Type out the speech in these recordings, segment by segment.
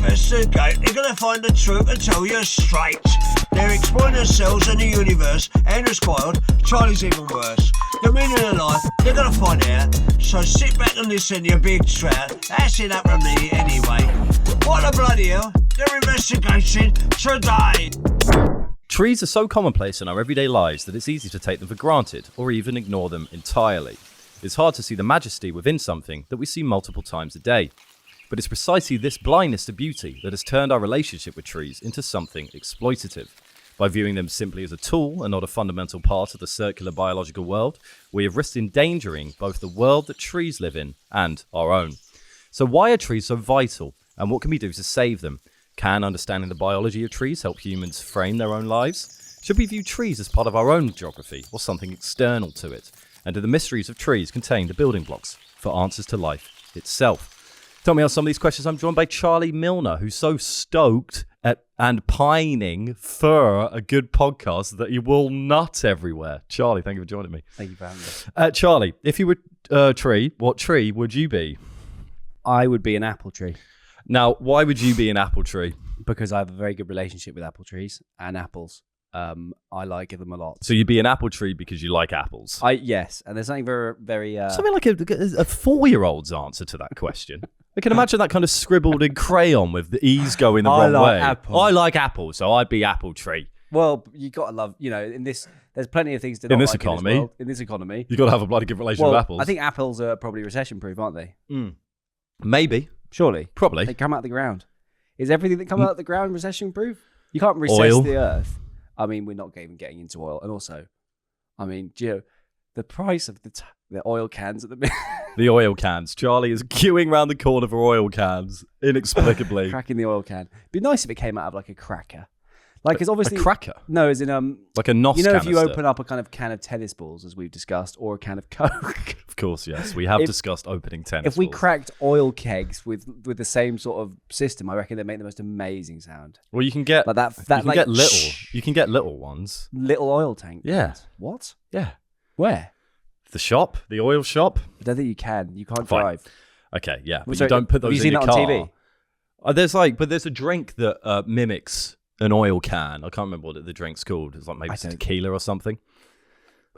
investigate, they're going to find the truth and tell you straight. They're exploring themselves and the universe. Andrew's spoiled, Charlie's even worse. The meaning of life, they're going to find out. So sit back and listen, you big trout. That's it up from me anyway. What the bloody hell? They're investigating today. Trees are so commonplace in our everyday lives that it's easy to take them for granted or even ignore them entirely. It's hard to see the majesty within something that we see multiple times a day. But it's precisely this blindness to beauty that has turned our relationship with trees into something exploitative. By viewing them simply as a tool and not a fundamental part of the circular biological world, we have risked endangering both the world that trees live in and our own. So why are trees so vital, and what can we do to save them? Can understanding the biology of trees help humans frame their own lives? Should we view trees as part of our own geography or something external to it? And do the mysteries of trees contain the building blocks for answers to life itself? Tell me on some of these questions. I'm joined by Charlie Milner, who's so stoked at and pining for a good podcast that he will nut everywhere. Charlie, thank you for joining me. Thank you for having me. Charlie, if you were a tree, what tree would you be? I would be an apple tree. Now, why would you be an apple tree? Because I have a very good relationship with apple trees and apples. I like them a lot. So you'd be an apple tree because you like apples? Yes, and there's something very... Something like a 4-year-old's answer to that question. I can imagine that kind of scribbled in crayon with the E's going the wrong way. I like apples, so I'd be apple tree. Well, you got to love, there's plenty of things to not in this like economy. In this economy. You've got to have a bloody good relationship with apples. I think apples are probably recession-proof, aren't they? Maybe. Surely. Probably. They come out of the ground. Is everything that comes out of the ground recession-proof? You can't recess Oil. the earth. I mean, we're not even getting into oil. And also, I mean, the price of the oil cans at the minute. The oil cans. Charlie is queuing round the corner for oil cans, inexplicably. Cracking the oil can. It'd be nice if it came out of like a cracker. Like, because obviously... A cracker? No, as in... like a NOS if you canister. open up a kind of can of tennis balls, as we've discussed, or a can of Coke... Of course, yes. We have discussed opening tennis If we balls. cracked oil kegs with the same sort of system, I reckon they'd make the most amazing sound. Well, you can get... Like that you can like, get little. You can get little ones. Little oil tank. Yeah. Ones. What? Yeah. Where? The shop. The oil shop. I don't think you can. You can't Fine. drive. Okay, yeah. But So, you don't put those have you in seen your that car. on TV? There's a drink that mimics an oil can. I can't remember what the drink's called. It's like maybe tequila or something.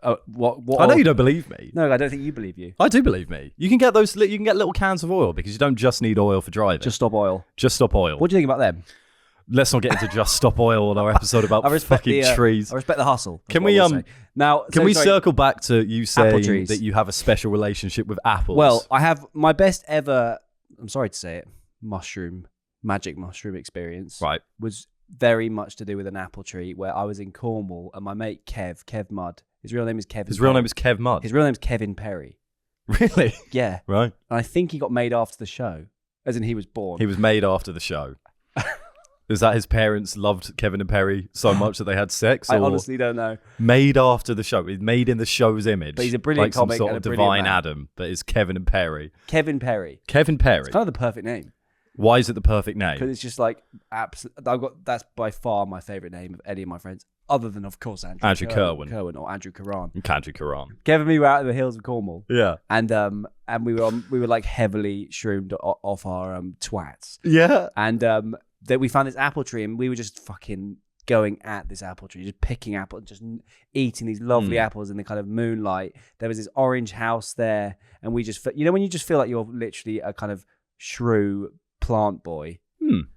What I know you don't believe me. No, I don't think you believe you. I do believe me. You can get those. You can get little cans of oil because you don't just need oil for driving. Just stop oil. Just stop oil. What do you think about them? Let's not get into just stop oil on our episode about fucking trees. I respect the hustle. Can we Sorry. circle back to you saying trees. that you have a special relationship with apples? Well, I have my best ever. I'm sorry to say it. Magic mushroom experience. Right. Was very much to do with an apple tree where I was in Cornwall and my mate Kev Mudd. His real name is Kevin. His real name is Kev Mudd. His real name is Kevin Perry. Really? Yeah. Right. And I think he got made after the show, as in he was born. He was made after the show. Is that his parents loved Kevin and Perry so much that they had sex? I honestly don't know. Made after the show. He's made in the show's image. But he's a brilliant like comic some sort and of a brilliant divine man. Adam, but it's Kevin and Perry. Kevin Perry. Kevin Perry. It's kind of the perfect name. Why is it the perfect name? Because it's just like that's by far my favorite name of any of my friends, other than of course Andrew Kerwin or Andrew Karan. Andrew Karan. Kevin and me were out in the hills of Cornwall. Yeah. And we were like heavily shroomed off our twats. Yeah. And that we found this apple tree and we were just fucking going at this apple tree, just picking apples, just eating these lovely apples in the kind of moonlight. There was this orange house there, and we just, when you just feel like you're literally a kind of shrew plant boy.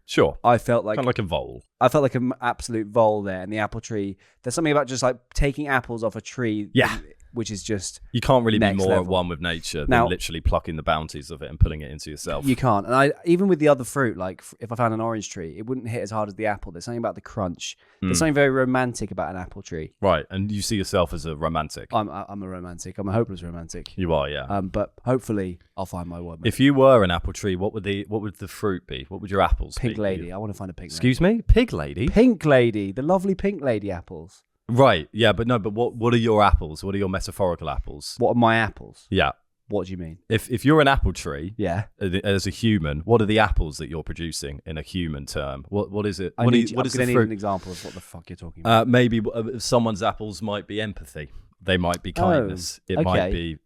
Sure. I felt like kind of like a vole. I felt like an absolute vole there, and the apple tree. There's something about just like taking apples off a tree. Yeah. Which is just you can't really be next more level. at one with nature Now, than literally plucking the bounties of it and putting it into yourself. You can't. And even with the other fruit, like if I found an orange tree, it wouldn't hit as hard as the apple. There's something about the crunch. There's something very romantic about an apple tree. Right, and you see yourself as a romantic. I'm a romantic. I'm a hopeless romantic. You are, yeah. But hopefully I'll find my one. If you were an apple tree, what would the fruit be? What would your apples be? Pink lady. I want to find a pink lady. Excuse me? Pig lady? Pink lady. The lovely pink lady apples. Right, yeah, but what are your apples? What are your metaphorical apples? What are my apples? Yeah. What do you mean? If you're an apple tree, yeah, as a human, what are the apples that you're producing in a human term? What is it? What is the fruit? Need an example of what the fuck you're talking about. Maybe someone's apples might be empathy. They might be kindness. It might be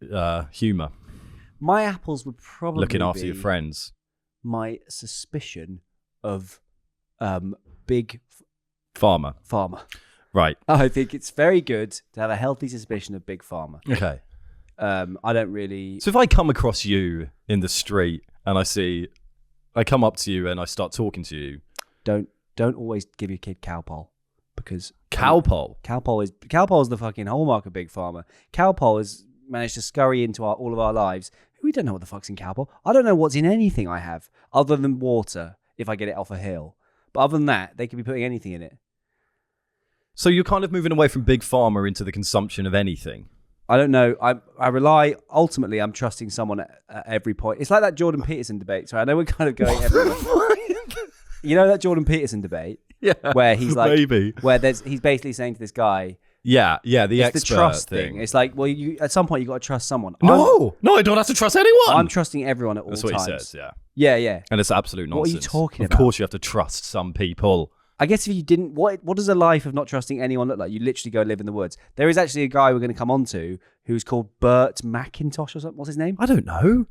humor. My apples would probably looking after be your friends. My suspicion of big Farmer. pharma. Right. I think it's very good to have a healthy suspicion of big pharma. Okay. I don't really. So if I come across you in the street and I come up to you and I start talking to you. Don't always give your kid Calpol, because Calpol? Calpol is the fucking hallmark of big pharma. Calpol has managed to scurry into all of our lives. We don't know what the fuck's in Calpol. I don't know what's in anything I have other than water if I get it off a hill. But other than that, they could be putting anything in it. So you're kind of moving away from big pharma into the consumption of anything. I don't know. Ultimately, I'm trusting someone at every point. It's like that Jordan Peterson debate. So I know we're kind of going everywhere. You know that Jordan Peterson debate? Yeah. Where he's like, maybe. Where he's basically saying to this guy, the it's expert the trust thing. It's like, well, you at some point you got to trust someone. No, I don't have to trust anyone. I'm trusting everyone at all times. That's what he says, Yeah. And it's absolute nonsense. What are you talking about? about? Of course you have to trust some people. I guess if you didn't, what does a life of not trusting anyone look like? You literally go live in the woods. There is actually a guy we're going to come on to who's called Bert McIntosh or something. What's his name? I don't know.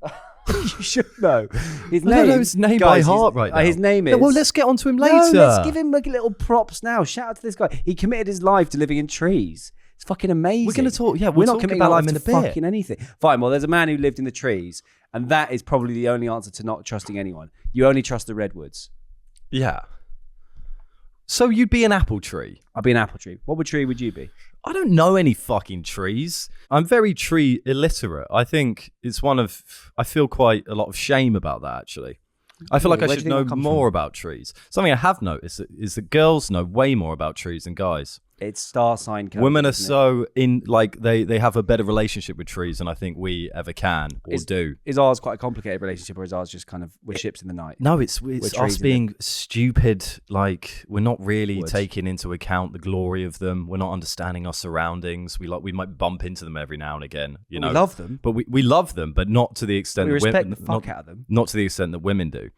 You should know. I don't know his name by heart right now. His name is... Yeah, well, let's get on to him later. No, let's give him like a little props now. Shout out to this guy. He committed his life to living in trees. It's fucking amazing. We're going to talk... Yeah, we're not talk committing about our life him to in a bit. fucking anything. Fine, well, there's a man who lived in the trees, and that is probably the only answer to not trusting anyone. You only trust the redwoods. Yeah. So you'd be an apple tree? I'd be an apple tree. What tree would you be? I don't know any fucking trees. I'm very tree illiterate. I think it's I feel quite a lot of shame about that, actually. I feel like I should know more about trees. Something I have noticed is that girls know way more about trees than guys. It's star sign code. Women are so they have a better relationship with trees than I think we ever can or do. Is ours quite a complicated relationship, or is ours just kind of we're ships in the night? No, it's us being stupid. Like we're not really taking into account the glory of them. We're not understanding our surroundings. We might bump into them every now and again. You know, we love them, but we love them, but not to the extent we that respect women, the fuck out of them. Not to the extent that women do.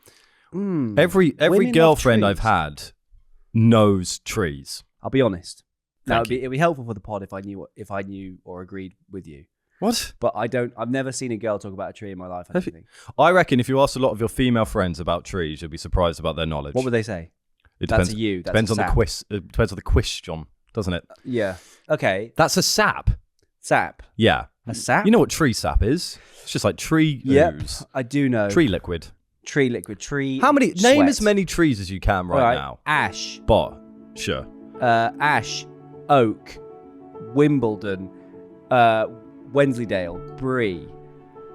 Women Every girlfriend love I've had knows trees. I'll be honest. Now Thank you. it'd be helpful for the pod if I knew or agreed with you. What? But I've never seen a girl talk about a tree in my life. I don't think. I reckon if you ask a lot of your female friends about trees, you'll be surprised about their knowledge. What would they say? It That's depends. a you. That's Depends a on the sap. quiz. It depends on the question, doesn't it? Yeah. Okay. That's a sap. Sap. Yeah. A sap? You know what tree sap is? It's just like tree Yep. ooze. I do know. Tree liquid. Tree liquid. Tree. How many? Sweat. Name as many trees as you can right now. Ash. Sure. Ash. Oak. Wimbledon. Wensleydale. Brie.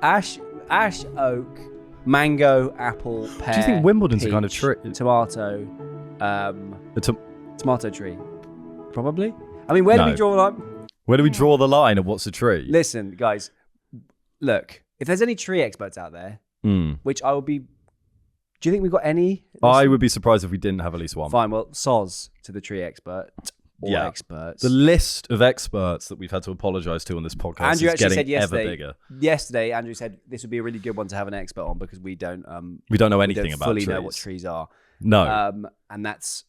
Ash. Oak. Mango. Apple. Pear. Do you think Wimbledon's peach, a kind of tree? Tomato. Tomato tree. Probably. I mean, where do we draw the line? Where do we draw the line of what's a tree? Listen, guys. Look, if there's any tree experts out there, which I would be... Do you think we've got any? I would be surprised if we didn't have at least one. Fine, well, soz to the tree expert. Or experts. The list of experts that we've had to apologise to on this podcast Andrew is actually getting said yesterday, ever bigger. Yesterday, Andrew said this would be a really good one to have an expert on because we don't know anything about fully trees. know what trees are. No. And that's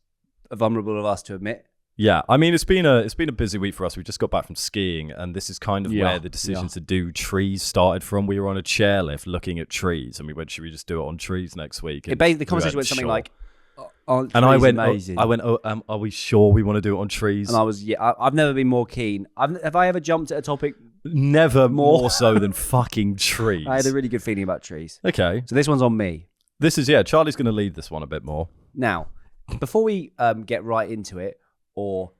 vulnerable of us to admit. Yeah, I mean, it's been a busy week for us. We just got back from skiing, and this is kind of where the decision to do trees started from. We were on a chairlift looking at trees, and we went, should we just do it on trees next week? And the conversation went something like, and I went, are we sure we want to do it on trees? And I was, I've never been more keen. Have I ever jumped at a topic? Never more so than fucking trees. I had a really good feeling about trees. Okay. So this one's on me. This is, Charlie's going to lead this one a bit more. Now, before we get right into it, no,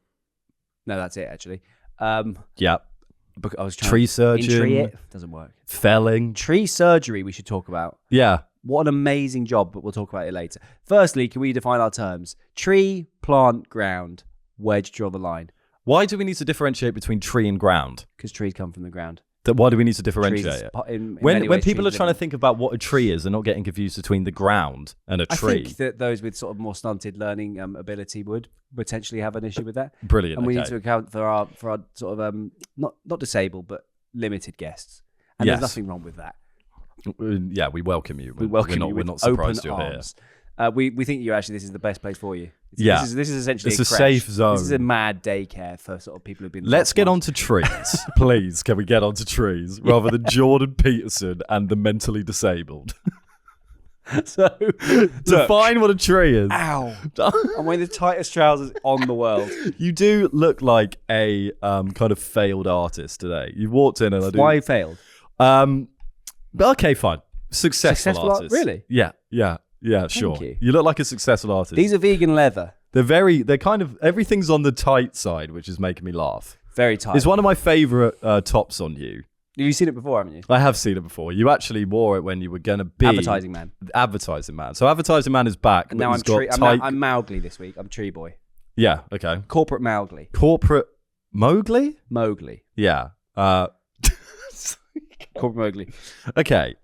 that's it actually. Yeah. I was trying tree surgeon. it doesn't work. Felling. Tree surgery we should talk about. Yeah. What an amazing job, but we'll talk about it later. Firstly, can we define our terms? Tree, plant, ground. Where do you draw the line? Why do we need to differentiate between tree and ground? Because trees come from the ground. Why do we need to differentiate Trees, it? When people are trying to think about what a tree is, they're not getting confused between the ground and a tree. I think that those with sort of more stunted learning ability would potentially have an issue with that. Brilliant. And we need to account for our sort of not disabled but limited guests. And there's nothing wrong with that. Yeah, we welcome you. We welcome you. We're not surprised you're here. We think this is the best place for you. Yeah. This is essentially it's a a creche. safe zone. This is a mad daycare for sort of people who've been. Let's get on to trees, please. Can we get on to trees rather than Jordan Peterson and the mentally disabled? So define what a tree is. Ow! I'm wearing the tightest trousers on the world. You do look like a kind of failed artist today. You walked in and I do. Why you failed? But okay, fine. Successful artist. Really? Yeah, sure. you. You look like a successful artist. These are vegan leather. They're kind of, everything's on the tight side, which is making me laugh. Very tight. It's one of my favorite tops on you. You've seen it before, haven't you? I have seen it before. You actually wore it when you were going to be... Advertising Man. Advertising Man. So Advertising Man is back. And now I'm Mowgli this week. I'm Tree Boy. Yeah, okay. Corporate Mowgli. Corporate Mowgli? Mowgli. Yeah. Corporate Mowgli. Okay.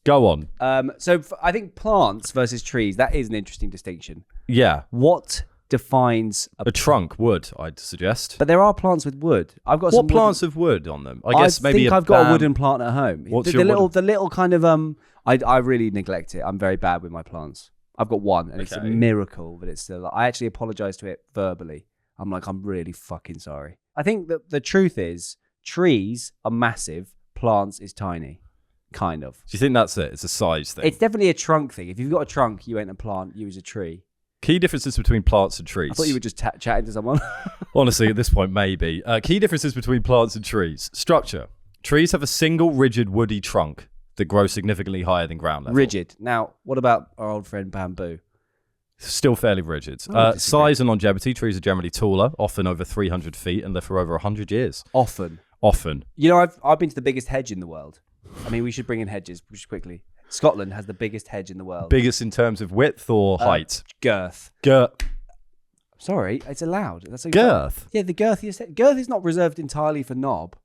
Go on. I think plants versus trees, that is an interesting distinction. Yeah. What defines a trunk, wood, I'd suggest. But there are plants with wood. I've got what plants have wood on them? I guess maybe I've got a wooden plant at home. What's the little kind of I really neglect it. I'm very bad with my plants. I've got one, and it's a miracle that it's still. I actually apologize to it verbally. I'm really fucking sorry. I think that the truth is, trees are massive, plants is tiny, kind of. Do you think that's it? It's a size thing. It's definitely a trunk thing. If you've got a trunk, you ain't a plant. You is a tree. Key differences between plants and trees. I thought you were just chatting to someone. Honestly, at this point, maybe. Key differences between plants and trees. Structure. Trees have a single rigid woody trunk that grows significantly higher than ground level. Rigid. Now, what about our old friend bamboo? Still fairly rigid. Size and longevity. Trees are generally taller, often over 300 feet, and live for over 100 years. Often. You know, I've been to the biggest hedge in the world. I mean, we should bring in hedges quickly. Scotland has the biggest hedge in the world. Biggest in terms of width or height? Girth. Girth. Sorry, it's allowed. That's girth? Yeah, the girthiest. Girth is not reserved entirely for knob.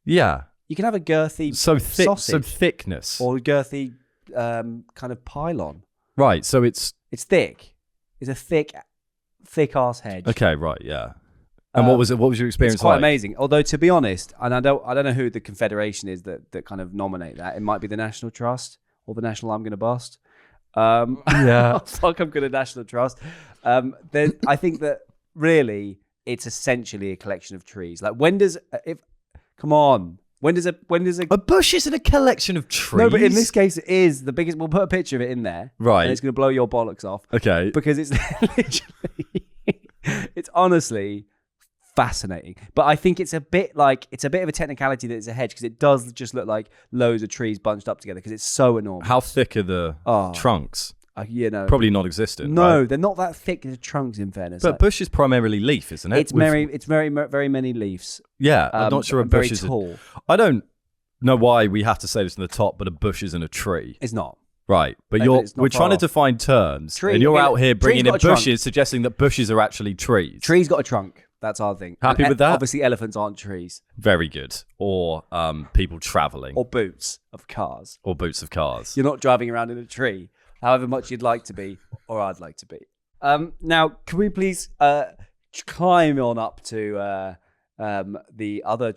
Yeah. You can have a girthy sausage. So thickness. Or a girthy kind of pylon. Right, so it's thick. It's a thick-ass hedge. Okay, right, yeah. And what was it? What was your experience it's quite like? Amazing. Although, to be honest, and I don't know who the confederation is that kind of nominate that. It might be the National Trust or the National I'm Gonna Bust. Yeah. Fuck, I'm gonna National Trust. I think that really it's essentially a collection of trees. Like when does a bush isn't a collection of trees? No, but in this case it is the biggest. We'll put a picture of it in there. Right. And it's gonna blow your bollocks off. Okay. Because it's literally it's honestly fascinating. But I think it's a bit of a technicality that it's a hedge because it does just look like loads of trees bunched up together because it's so enormous. How thick are the trunks? Probably non-existent. No, right? They're not that thick. The trunks, in fairness. But bush is primarily leaf, isn't it? It's very many leaves. Yeah, I'm not sure a bush is tall. I don't know why we have to say this in the top, but a bush isn't a tree. It's not. Right, but we're trying to define terms, and you're out here bringing in bushes, suggesting that bushes are actually trees. Trees got a trunk. That's our thing. Happy with that? Obviously, elephants aren't trees. Very good. Or people traveling. Or boots of cars. You're not driving around in a tree, however much you'd like to be, or I'd like to be. Now, can we please climb on up to the other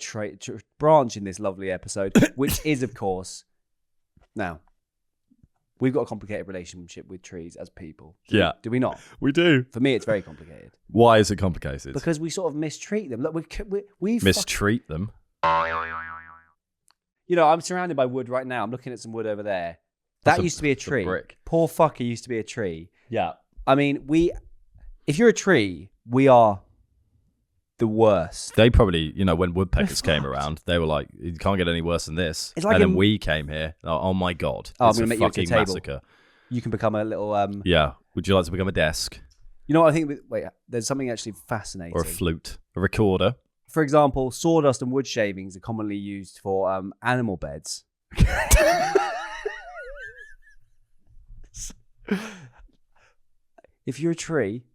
branch in this lovely episode, which is, of course, now, we've got a complicated relationship with trees as people. Do we not? We do. For me, it's very complicated. Why is it complicated? Because we sort of mistreat them. Look, we mistreat them? You know, I'm surrounded by wood right now. I'm looking at some wood over there. That used to be a tree. Brick. Poor fucker used to be a tree. Yeah. I mean, if you're a tree, we are the worst. They probably, when woodpeckers came around, they were like, "You can't get any worse than this." It's like and then we came here. Oh my god! I'm going to make you a table. Massacre. You can become a little. Yeah. Would you like to become a desk? You know what I think? Wait, there's something actually fascinating. Or a flute, a recorder. For example, sawdust and wood shavings are commonly used for animal beds. If you're a tree.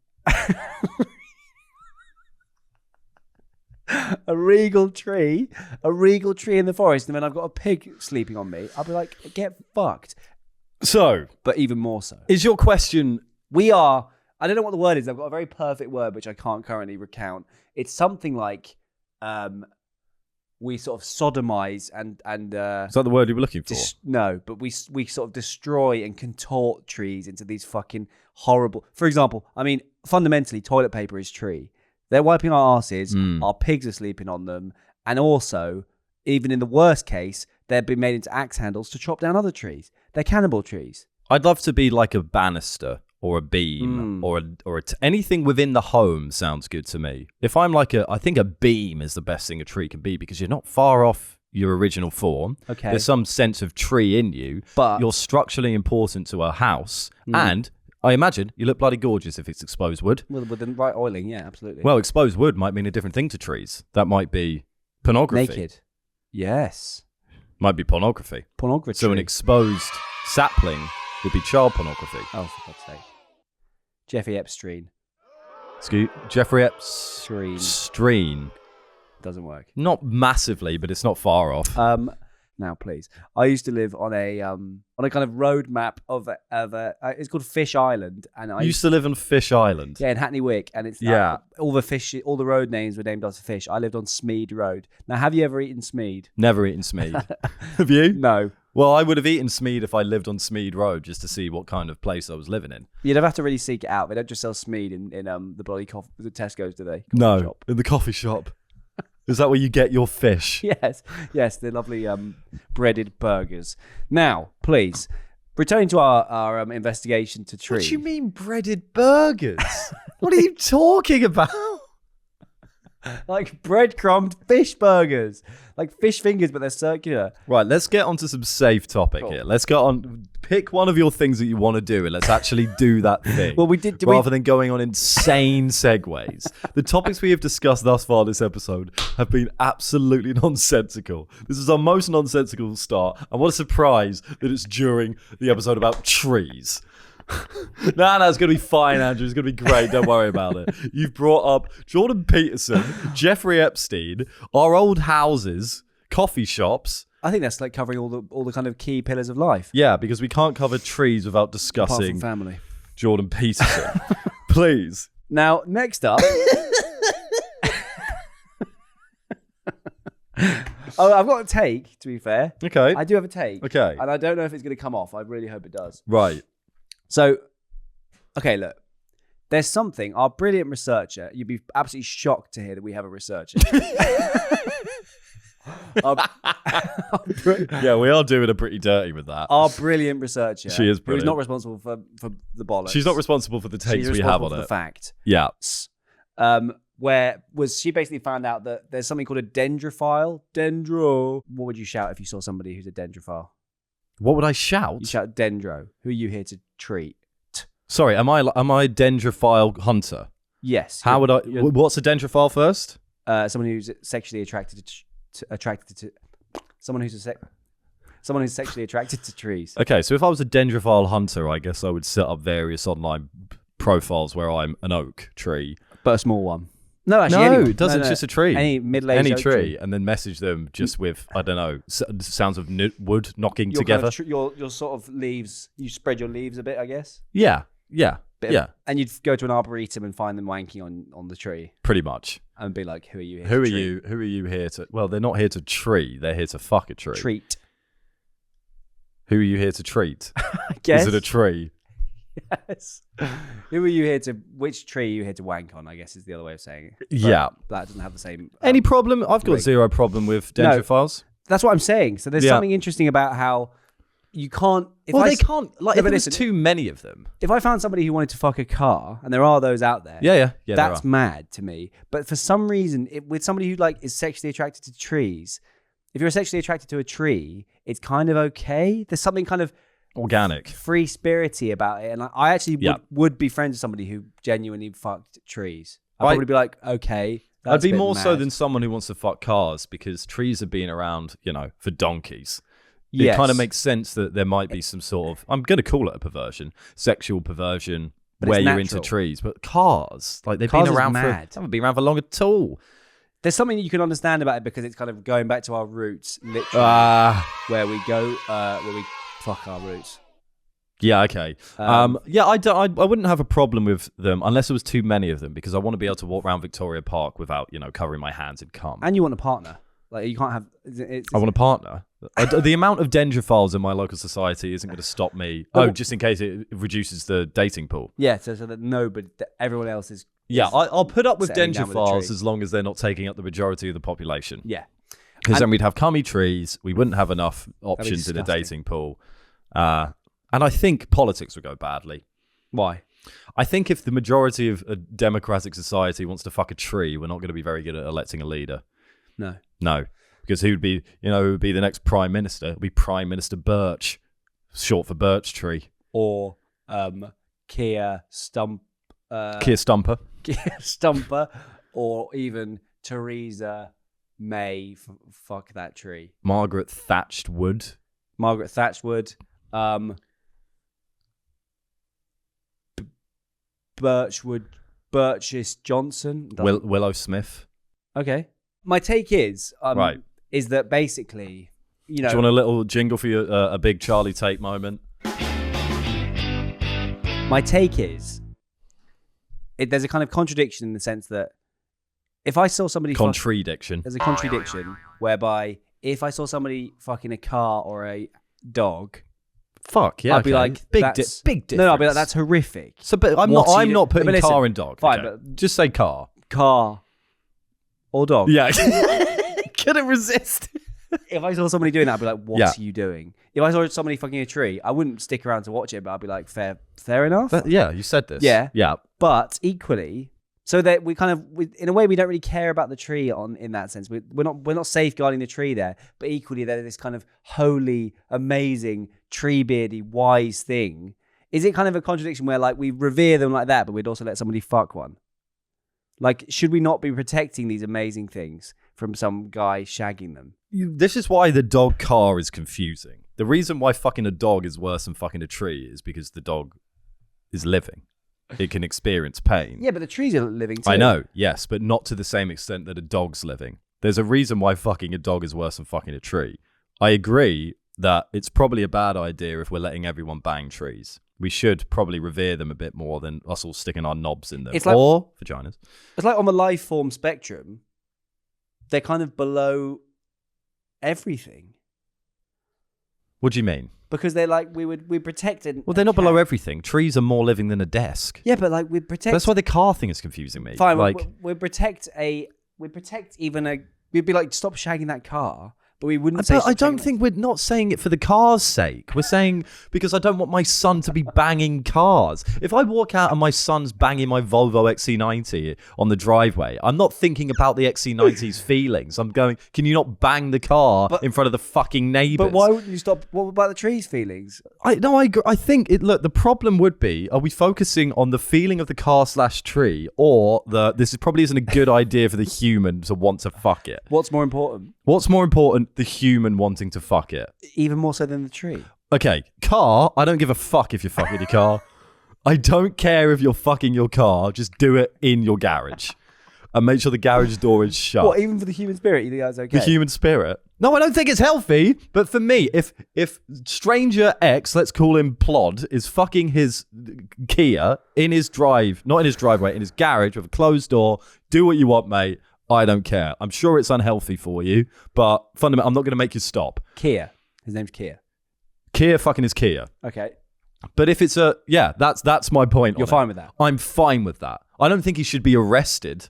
A regal tree in the forest, and then I've got a pig sleeping on me, I'll be like, get fucked. So, but even more so. Is your question... I don't know what the word is. I've got a very perfect word, which I can't currently recount. It's something like, we sort of sodomize and is that the word you were looking for? No, but we sort of destroy and contort trees into these fucking horrible... For example, I mean, fundamentally, toilet paper is tree. They're wiping our asses, our pigs are sleeping on them, and also, even in the worst case, they're being made into axe handles to chop down other trees. They're cannibal trees. I'd love to be like a banister or a beam or anything within the home sounds good to me. If I'm like I think a beam is the best thing a tree can be because you're not far off your original form. Okay. There's some sense of tree in you, but you're structurally important to a house, and I imagine you look bloody gorgeous if it's exposed wood. with the right oiling, yeah, absolutely. Well, exposed wood might mean a different thing to trees. That might be pornography. Naked. Yes. Might be pornography. Pornography. So an exposed sapling would be child pornography. Oh, for God's sake. Jeffrey Epstein. Jeffrey Epstein. Doesn't work. Not massively, but it's not far off. Now, please. I used to live on a kind of road map of it's called Fish Island, and I You used to live on Fish Island. Yeah, in Hackney Wick, and it's all the road names were named after fish. I lived on Smead Road. Now, have you ever eaten Smead? Never eaten Smead. Have you? No. Well, I would have eaten Smead if I lived on Smead Road just to see what kind of place I was living in. You'd have to really seek it out. They don't just sell Smead in the bloody the Tesco's, do they? No, shop. in the coffee shop. Is that where you get your fish? Yes, the lovely breaded burgers. Now, please, returning to our investigation to trees. What do you mean breaded burgers? What are you talking about? Like breadcrumbed fish burgers, like fish fingers, but they're circular. Right, let's get onto some safe topic here. Let's get on. Pick one of your things that you want to do, and let's actually do that thing. Well, rather than going on insane segues. The topics we have discussed thus far this episode have been absolutely nonsensical. This is our most nonsensical start, and what a surprise that it's during the episode about trees. No, it's going to be fine, Andrew. It's going to be great. Don't worry about it. You've brought up Jordan Peterson, Jeffrey Epstein, our old houses, coffee shops. I think that's like covering all the kind of key pillars of life. Yeah, because we can't cover trees without discussing family. Jordan Peterson. Please. Now, next up. Oh, I've got a take, to be fair. Okay. I do have a take. Okay. And I don't know if it's going to come off. I really hope it does. Right. So, okay, look. There's something, our brilliant researcher, you'd be absolutely shocked to hear that we have a researcher. Yeah, we are doing a pretty dirty with that. Our brilliant researcher. She is brilliant. Who's not responsible for the bollocks. She's not responsible for the takes we have on for it. the fact. Yeah. Where was she basically found out that there's something called a dendrophile? What would you shout if you saw somebody who's a dendrophile? What would I shout? You shout dendro. Who are you here to treat? Sorry, am I a dendrophile hunter? Yes. How would I? What's a dendrophile first? Someone who's sexually attracted to someone who's sexually attracted to trees. Okay, so if I was a dendrophile hunter, I guess I would set up various online profiles where I'm an oak tree, but a small one. No, actually, anyone. It doesn't. Just a tree. Any middle-aged oak tree, and then message them just with I don't know sounds of wood knocking together. Kind of your sort of leaves. You spread your leaves a bit, I guess. Yeah. And you'd go to an arboretum and find them wanking on the tree. Pretty much. And be like, who are you here Who to are you? Who are you here to? Well, they're not here to tree. They're here to fuck a tree. Treat. Who are you here to treat? I guess. Is it a tree? Yes. Who are you here to? Which tree are you here to wank on? I guess is the other way of saying it. But yeah. that doesn't have the same. Any problem? I've got zero problem with dendrophiles. That's what I'm saying. So there's something interesting about how you can't. They can't. Like, no, if there's too many of them. If I found somebody who wanted to fuck a car, and there are those out there. Yeah. That's mad to me. But for some reason, with somebody who like is sexually attracted to trees, if you're sexually attracted to a tree, it's kind of okay. There's something kind of organic, free-spirity about it, and I actually would be friends with somebody who genuinely fucked trees. I'd probably be like, okay. I'd be more so than someone who wants to fuck cars because trees have been around, for donkeys. It kind of makes sense that there might be some sort of, I'm going to call it a perversion, sexual perversion, where you're into trees. But cars, like they've been around haven't been around for long at all. There's something that you can understand about it because it's kind of going back to our roots, literally, where we go, where we fuck our roots. Yeah, okay. I wouldn't have a problem with them unless there was too many of them because I want to be able to walk around Victoria Park without, covering my hands in cum. And you want a partner. Like you can't have... I want a partner. The amount of dendrophiles in my local society isn't going to stop me. Just in case it reduces the dating pool. Yeah, so that everyone else is... Yeah, I'll put up with dendrophiles as long as they're not taking up the majority of the population. Yeah. Because then we'd have cummy trees. We wouldn't have enough options in a dating pool. And I think politics would go badly. Why? I think if the majority of a democratic society wants to fuck a tree, we're not going to be very good at electing a leader. No. Because who would be, who would be the next prime minister? It would be Prime Minister Birch, short for birch tree. Or Keir Stumper. Keir Stumper, or even Theresa May. Fuck that tree. Margaret Thatched Wood. Birchis Johnson. Willow Smith. Okay. My take is right. Is that basically, Do you want a little jingle for your a big Charlie Tate moment? My take is, there's a kind of contradiction in the sense that if I saw somebody there's a contradiction whereby if I saw somebody fucking a car or a dog, fuck yeah, I'd be like, big difference. No, I'll be like, that's horrific. So, but I'm not putting listen, car and dog. Fine, okay. but just say car or dog. Yeah, couldn't resist. If I saw somebody doing that, I'd be like, what are you doing? If I saw somebody fucking a tree, I wouldn't stick around to watch it, but I'd be like, fair enough. Yeah, you said this. Yeah. But equally, so that we kind of, in a way, we don't really care about the tree in that sense. We're not safeguarding the tree there, but equally, they're this kind of holy, amazing, tree-beardy, wise thing. Is it kind of a contradiction where like we revere them like that, but we'd also let somebody fuck one? Like, should we not be protecting these amazing things from some guy shagging them? This is why the dog car is confusing. The reason why fucking a dog is worse than fucking a tree is because the dog is living. It can experience pain. Yeah, but the trees are living too. I know, yes, but not to the same extent that a dog's living. There's a reason why fucking a dog is worse than fucking a tree. I agree that it's probably a bad idea if we're letting everyone bang trees. We should probably revere them a bit more than us all sticking our knobs in them. Or vaginas. It's like on the life form spectrum, they're kind of below everything. What do you mean? Because they're like, we protected. Well, they're not below everything. Trees are more living than a desk. Yeah, but like we protect. That's why the car thing is confusing me. Fine, like we protect even a. We'd be like, stop shagging that car. But we wouldn't say. But I don't think we're not saying it for the car's sake. We're saying because I don't want my son to be banging cars. If I walk out and my son's banging my Volvo XC90 on the driveway, I'm not thinking about the XC90's feelings. I'm going, can you not bang the car in front of the fucking neighbours? But why wouldn't you stop? What about the tree's feelings? I agree. I think look, the problem would be, are we focusing on the feeling of the car/tree, or this probably isn't a good idea for the human to want to fuck it? What's more important? What's more important? The human wanting to fuck it. Even more so than the tree. Okay, car, I don't give a fuck if you're fucking your car. I don't care if you're fucking your car. Just do it in your garage. And make sure the garage door is shut. What, even for the human spirit, you think that's okay? The human spirit? No, I don't think it's healthy. But for me, if stranger X, let's call him Plod, is fucking his Kia in his not in his driveway, in his garage with a closed door, do what you want, mate. I don't care. I'm sure it's unhealthy for you, but fundamentally, I'm not going to make you stop. Kia. His name's Kia. Kia fucking is Kia. Okay. But if it's that's my point. You're fine with that? I'm fine with that. I don't think he should be arrested.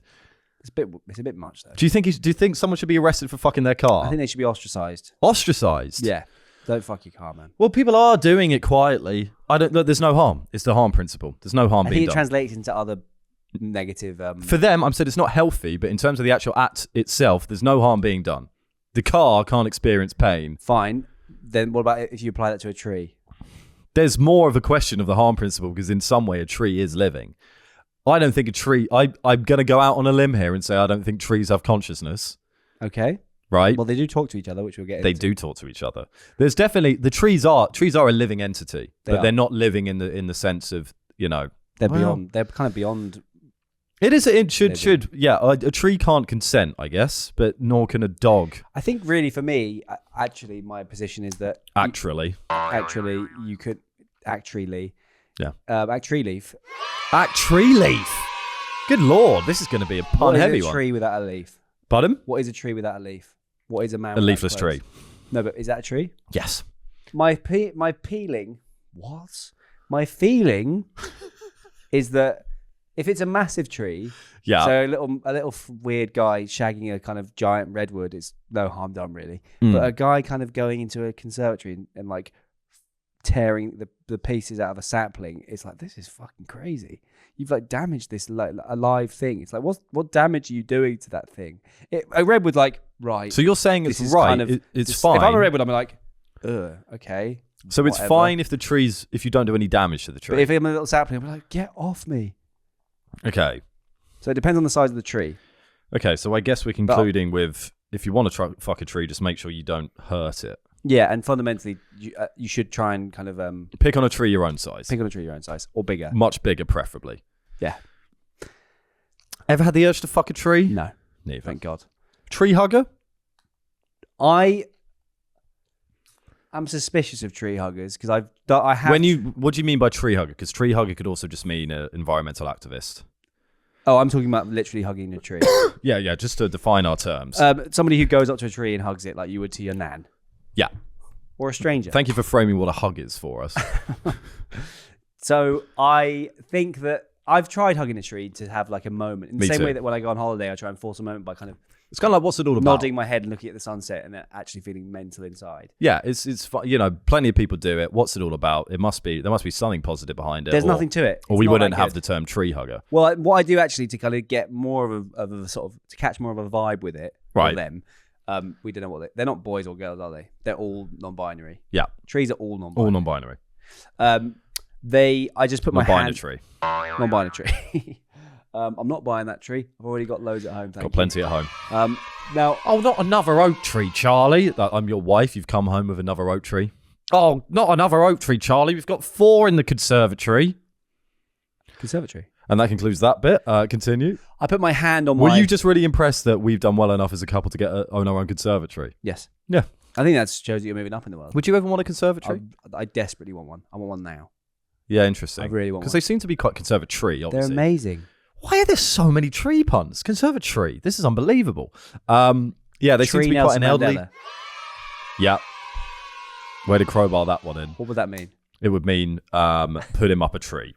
It's a bit much though. Do you think someone should be arrested for fucking their car? I think they should be ostracized. Ostracized? Yeah. Don't fuck your car, man. Well, people are doing it quietly. There's no harm. It's the harm principle. There's no harm being done. I think it translates into other negative. For them, I'm saying it's not healthy, but in terms of the actual act itself, there's no harm being done. The car can't experience pain. Fine. Then what about if you apply that to a tree? There's more of a question of the harm principle because in some way a tree is living. I don't think a tree... I'm going to go out on a limb here and say I don't think trees have consciousness. Okay. Right? Well, they do talk to each other, which we'll get into. They do talk to each other. There's definitely... The trees are a living entity, but they're not living in the sense of, They're beyond... They're kind of beyond... It is. It should. Yeah, a tree can't consent, I guess, but nor can a dog. I think really for me, actually, my position is that actually you could actually. Yeah. Act tree leaf. Act tree leaf. Good lord, this is going to be a pun heavy one. What is a tree without a leaf? Pardon? What is a tree without a leaf? What is a man? A leafless tree. No, but is that a tree? Yes. My feeling is that. If it's a massive tree, so a little weird guy shagging a kind of giant redwood is no harm done really. But a guy kind of going into a conservatory and like tearing the pieces out of a sapling. It's like, this is fucking crazy. You've like damaged this like a live thing. It's like, what damage are you doing to that thing? A redwood, like, right. So you're saying it's right. Kind of, it's fine. If I'm a redwood, I'm like, okay. So it's whatever. fine if you don't do any damage to the tree. But if I'm a little sapling, I'm like, get off me. Okay. So it depends on the size of the tree. Okay, so I guess we're concluding with, if you want to fuck a tree, just make sure you don't hurt it. Yeah, and fundamentally, you should try and kind of pick on a tree your own size. pick on a tree your own size or bigger. Much bigger, preferably. Yeah. Ever had the urge to fuck a tree? No, Neither. thank God. Tree hugger? I'm suspicious of tree huggers because I have. What do you mean by tree hugger? Because tree hugger could also just mean an environmental activist. Oh, I'm talking about literally hugging a tree. Yeah, just to define our terms. Somebody who goes up to a tree and hugs it like you would to your nan. Yeah. Or a stranger. Thank you for framing what a hug is for us. So I think that I've tried hugging a tree to have like a moment. In the same way that when I go on holiday, I try and force a moment by kind of it's kind of like, what's it all about? nodding my head and looking at the sunset and actually feeling mental inside. Yeah, it's fun. Plenty of people do it. What's it all about? There must be something positive behind it. There's nothing to it. Or we wouldn't have the term tree hugger. Well, what I do actually to kind of get more of a sort of to catch more of a vibe with it, right? Them, we don't know what they're not boys or girls, are they? They're all non-binary. Yeah, trees are all non-binary. All non-binary. I just put my hand. Non-binary tree. I'm not buying that tree. I've already got loads at home. Got plenty at home. Now, not another oak tree, Charlie. I'm your wife. You've come home with another oak tree. Oh, not another oak tree, Charlie. We've got 4 in the conservatory. And that concludes that bit. Continue. I put my hand on Were you just really impressed that we've done well enough as a couple to own our own conservatory? Yes. Yeah. I think that shows that you're moving up in the world. Would you ever want a conservatory? I desperately want one. I want one now. Yeah, interesting. I really want one. Because they seem to be quite conservatory, obviously. They're amazing. Why are there so many tree puns? Conservatory. This is unbelievable. Yeah, they seem to be quite an elderly. Yeah. Way to crowbar that one in. What would that mean? It would mean put him up a tree.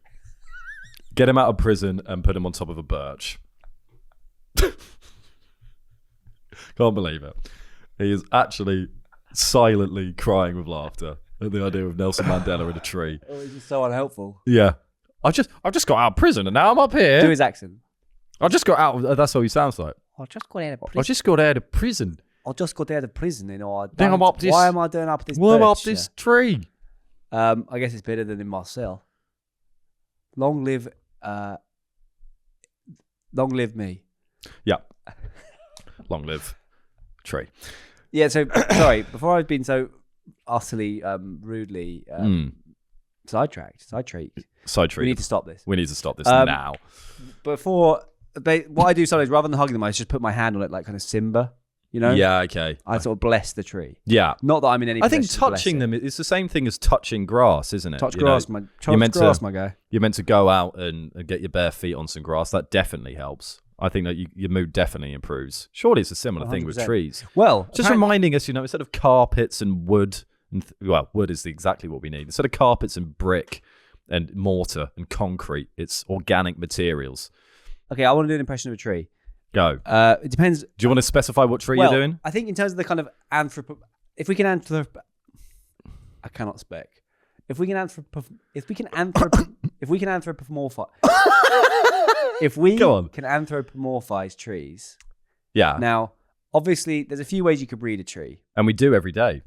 Get him out of prison and put him on top of a birch. Can't believe it. He is actually silently crying with laughter at the idea of Nelson Mandela in a tree. Oh, it's just so unhelpful. Yeah. I've just got out of prison and now I'm up here. Do his accent. I just got out. That's what he sounds like. I just got out of prison. I just got out of prison. Why am I doing up this? Why am I up this tree? I guess it's better than in Marcel. Long live me. Yeah. Long live tree. Yeah. So sorry. Before I've been so utterly rudely sidetracked. We need to stop this. We need to stop this now. What I do sometimes, rather than hugging them, I just put my hand on it, like kind of Simba. You know? Yeah. Okay. I sort of bless the tree. Yeah. Not that I'm in any. I think touching them is the same thing as touching grass, isn't it? Touch grass, my guy. You're meant to go out and get your bare feet on some grass. That definitely helps. I think that your mood definitely improves. Surely it's a similar 100%. Thing with trees. Well, just reminding us, instead of carpets and wood, wood is exactly what we need. Instead of carpets and brick and mortar and concrete, it's organic materials. Okay, I want to do an impression of a tree. Go. It depends. Do you want to specify what tree you're doing? I think in terms of the kind of if we can I cannot spec. If we can anthropomorphize trees. Yeah. Now, obviously, there's a few ways you could breed a tree. And we do every day.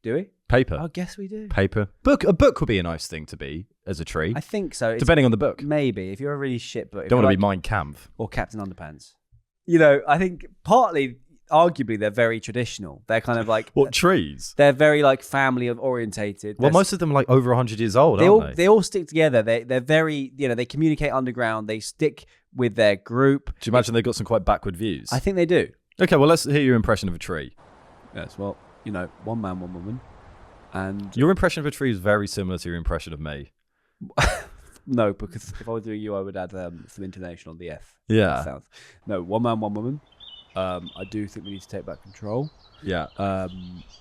Do we? Paper. I guess we do. Paper. A book would be a nice thing to be as a tree. I think so. Depending on the book. Maybe. If you're a really shit book. Don't want to be Mein Kampf. Or Captain Underpants. I think partly, arguably, they're very traditional. They're kind of like... What, trees? They're very like family orientated. Well, most of them are like over 100 years old, aren't they? They all stick together. They're very, they communicate underground. They stick with their group. Do you imagine they've got some quite backward views? I think they do. Okay, well, let's hear your impression of a tree. Yes, well, one man, one woman. And your impression of a tree is very similar to your impression of me. No, because if I were doing you, I would add some intonation on the F. Yeah. Sounds. No, one man, one woman. I do think we need to take back control. Yeah.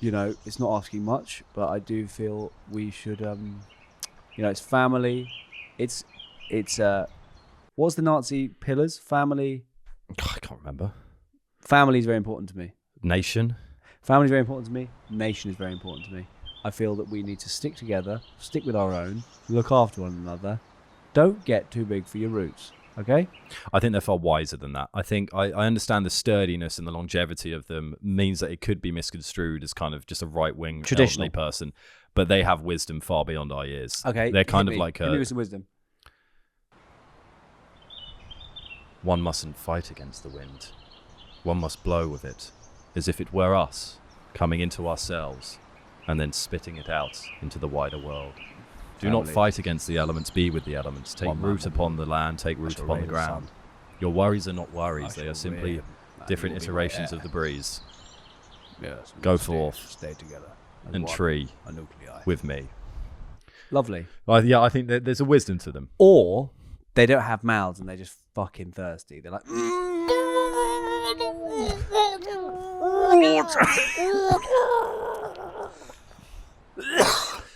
It's not asking much, but I do feel we should. It's family. It's. What's the Nazi pillars? Family. I can't remember. Family is very important to me. Nation. Family is very important to me. Nation is very important to me. I feel that we need to stick together, stick with our own, look after one another. Don't get too big for your roots. Okay? I think they're far wiser than that. I think I understand the sturdiness and the longevity of them means that it could be misconstrued as kind of just a right-wing Traditional elderly person, but they have wisdom far beyond our years. Okay. They're kind of like hit me with some wisdom. One mustn't fight against the wind. One must blow with it, as if it were us, coming into ourselves, and then spitting it out into the wider world. Do not fight against the elements, be with the elements. Take root upon the land, take root upon the ground. Your worries are not worries, they are simply different iterations of the breeze. Yes, Go forth stay together and tree with me. Lovely. Yeah, I think there's a wisdom to them. Or they don't have mouths and they're just fucking thirsty. They're like,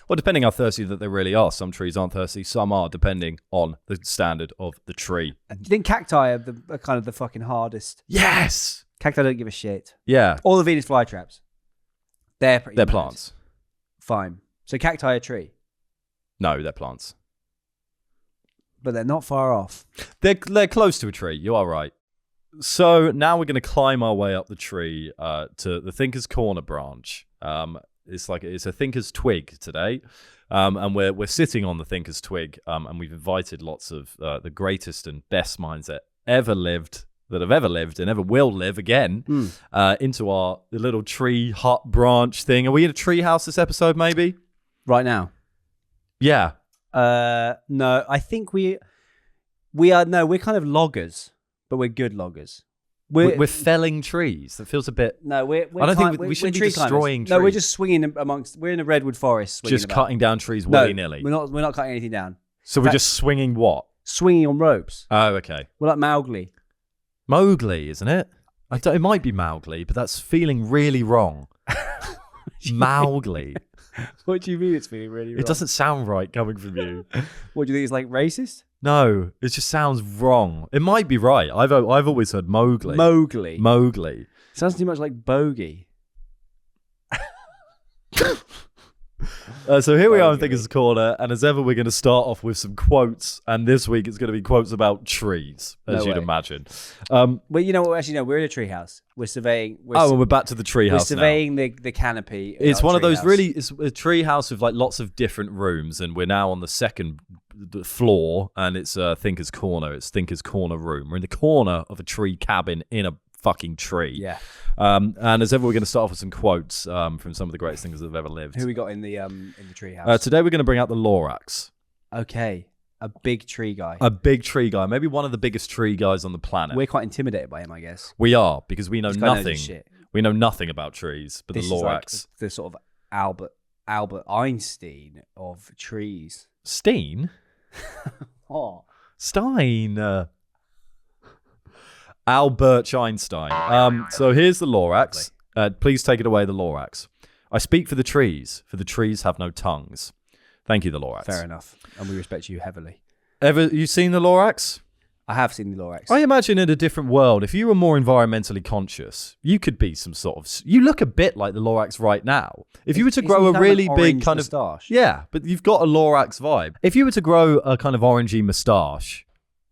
Well, depending how thirsty that they really are. Some trees aren't thirsty, some are, depending on the standard of the tree. do you think cacti are kind of the fucking hardest? Yes! Cacti don't give a shit. Yeah. All the Venus flytraps. They're pretty They're mad. plants. Fine. So cacti are tree. No, they're plants. But they're not far off. They're close to a tree. You are right. So now we're going to climb our way up the tree to the Thinker's Corner branch. It's a Thinker's Twig today, and we're sitting on the Thinker's Twig, and we've invited lots of the greatest and best minds that have ever lived and ever will live again into our little tree hut branch thing. Are we in a tree house this episode? Maybe Right now. Yeah. No, I think we are. No, we're kind of loggers, but we're good loggers. We're felling trees. That feels a bit. No, we're I don't think we we're should be tree destroying climbers. No, we're trees. just swinging amongst. We're in a redwood forest, swinging Just about. cutting down trees No, willy-nilly. we're not cutting anything down. So we're just swinging what? Swinging on ropes. Oh, okay. We're like Mowgli. Mowgli, isn't it? It might be Mowgli, but that's feeling really wrong. Mowgli. What do you mean it's feeling really wrong? It doesn't sound right coming from you. What do you think? It's like racist? No, it just sounds wrong. It might be right. I've always heard Mowgli. Mowgli. Mowgli. Sounds too much like bogey. So here we are in Thinker's Corner, and as ever, we're going to start off with some quotes. And this week, it's going to be quotes about trees, as you'd imagine. Well, you know what? Actually, no. We're in a treehouse. We're surveying. And we're back to the treehouse. We're surveying the canopy. It's one of those treehouse. really. It's a treehouse with like lots of different rooms, and we're now on the second floor, and it's Thinker's Corner. It's Thinker's Corner room. We're in the corner of a tree cabin in a fucking tree. Yeah. And as ever, we're going to start off with some quotes from some of the greatest things that have ever lived. Who we got in the treehouse? Today, we're going to bring out the Lorax. Okay, a big tree guy. A big tree guy, maybe one of the biggest tree guys on the planet. We're quite intimidated by him, I guess. We are, because we know This guy knows nothing. his shit. We know nothing about trees, but This the is like Lorax. the sort of Albert Einstein of trees. Steen? Oh, Stein. Albert Einstein. So here's the Lorax. Please take it away, the Lorax. I speak for the trees have no tongues. Thank you, the Lorax. fair enough, and we respect you heavily. Ever you seen the Lorax? I have seen the Lorax. I imagine in a different world, if you were more environmentally conscious, you could be some sort of. You look a bit like the Lorax right now. If you were to grow a really big kind of moustache. yeah, but you've got a Lorax vibe. If you were to grow a kind of orangey moustache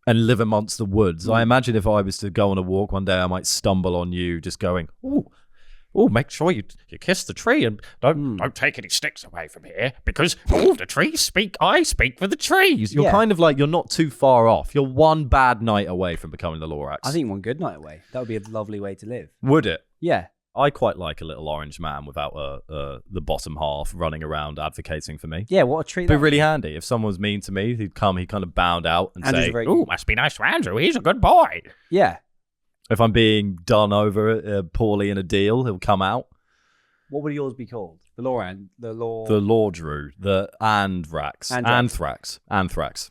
and live amongst the woods, I imagine if I was to go on a walk one day, I might stumble on you, just going, "Oh, make sure you kiss the tree and don't take any sticks away from here because the trees speak. I speak for the trees." You're kind of like you're not too far off. You're one bad night away from becoming the Lorax. I think one good night away. That would be a lovely way to live. Would it? Yeah. I quite like a little orange man without the bottom half running around advocating for me. Yeah, what a treat. It'd be really handy. If someone was mean to me, he'd kind of bound out and Andrew's say, must be nice to Andrew. He's a good boy. Yeah. If I'm being done over poorly in a deal, he'll come out. What would yours be called? The Lordrew. The Anthrax. Anthrax. Andrex.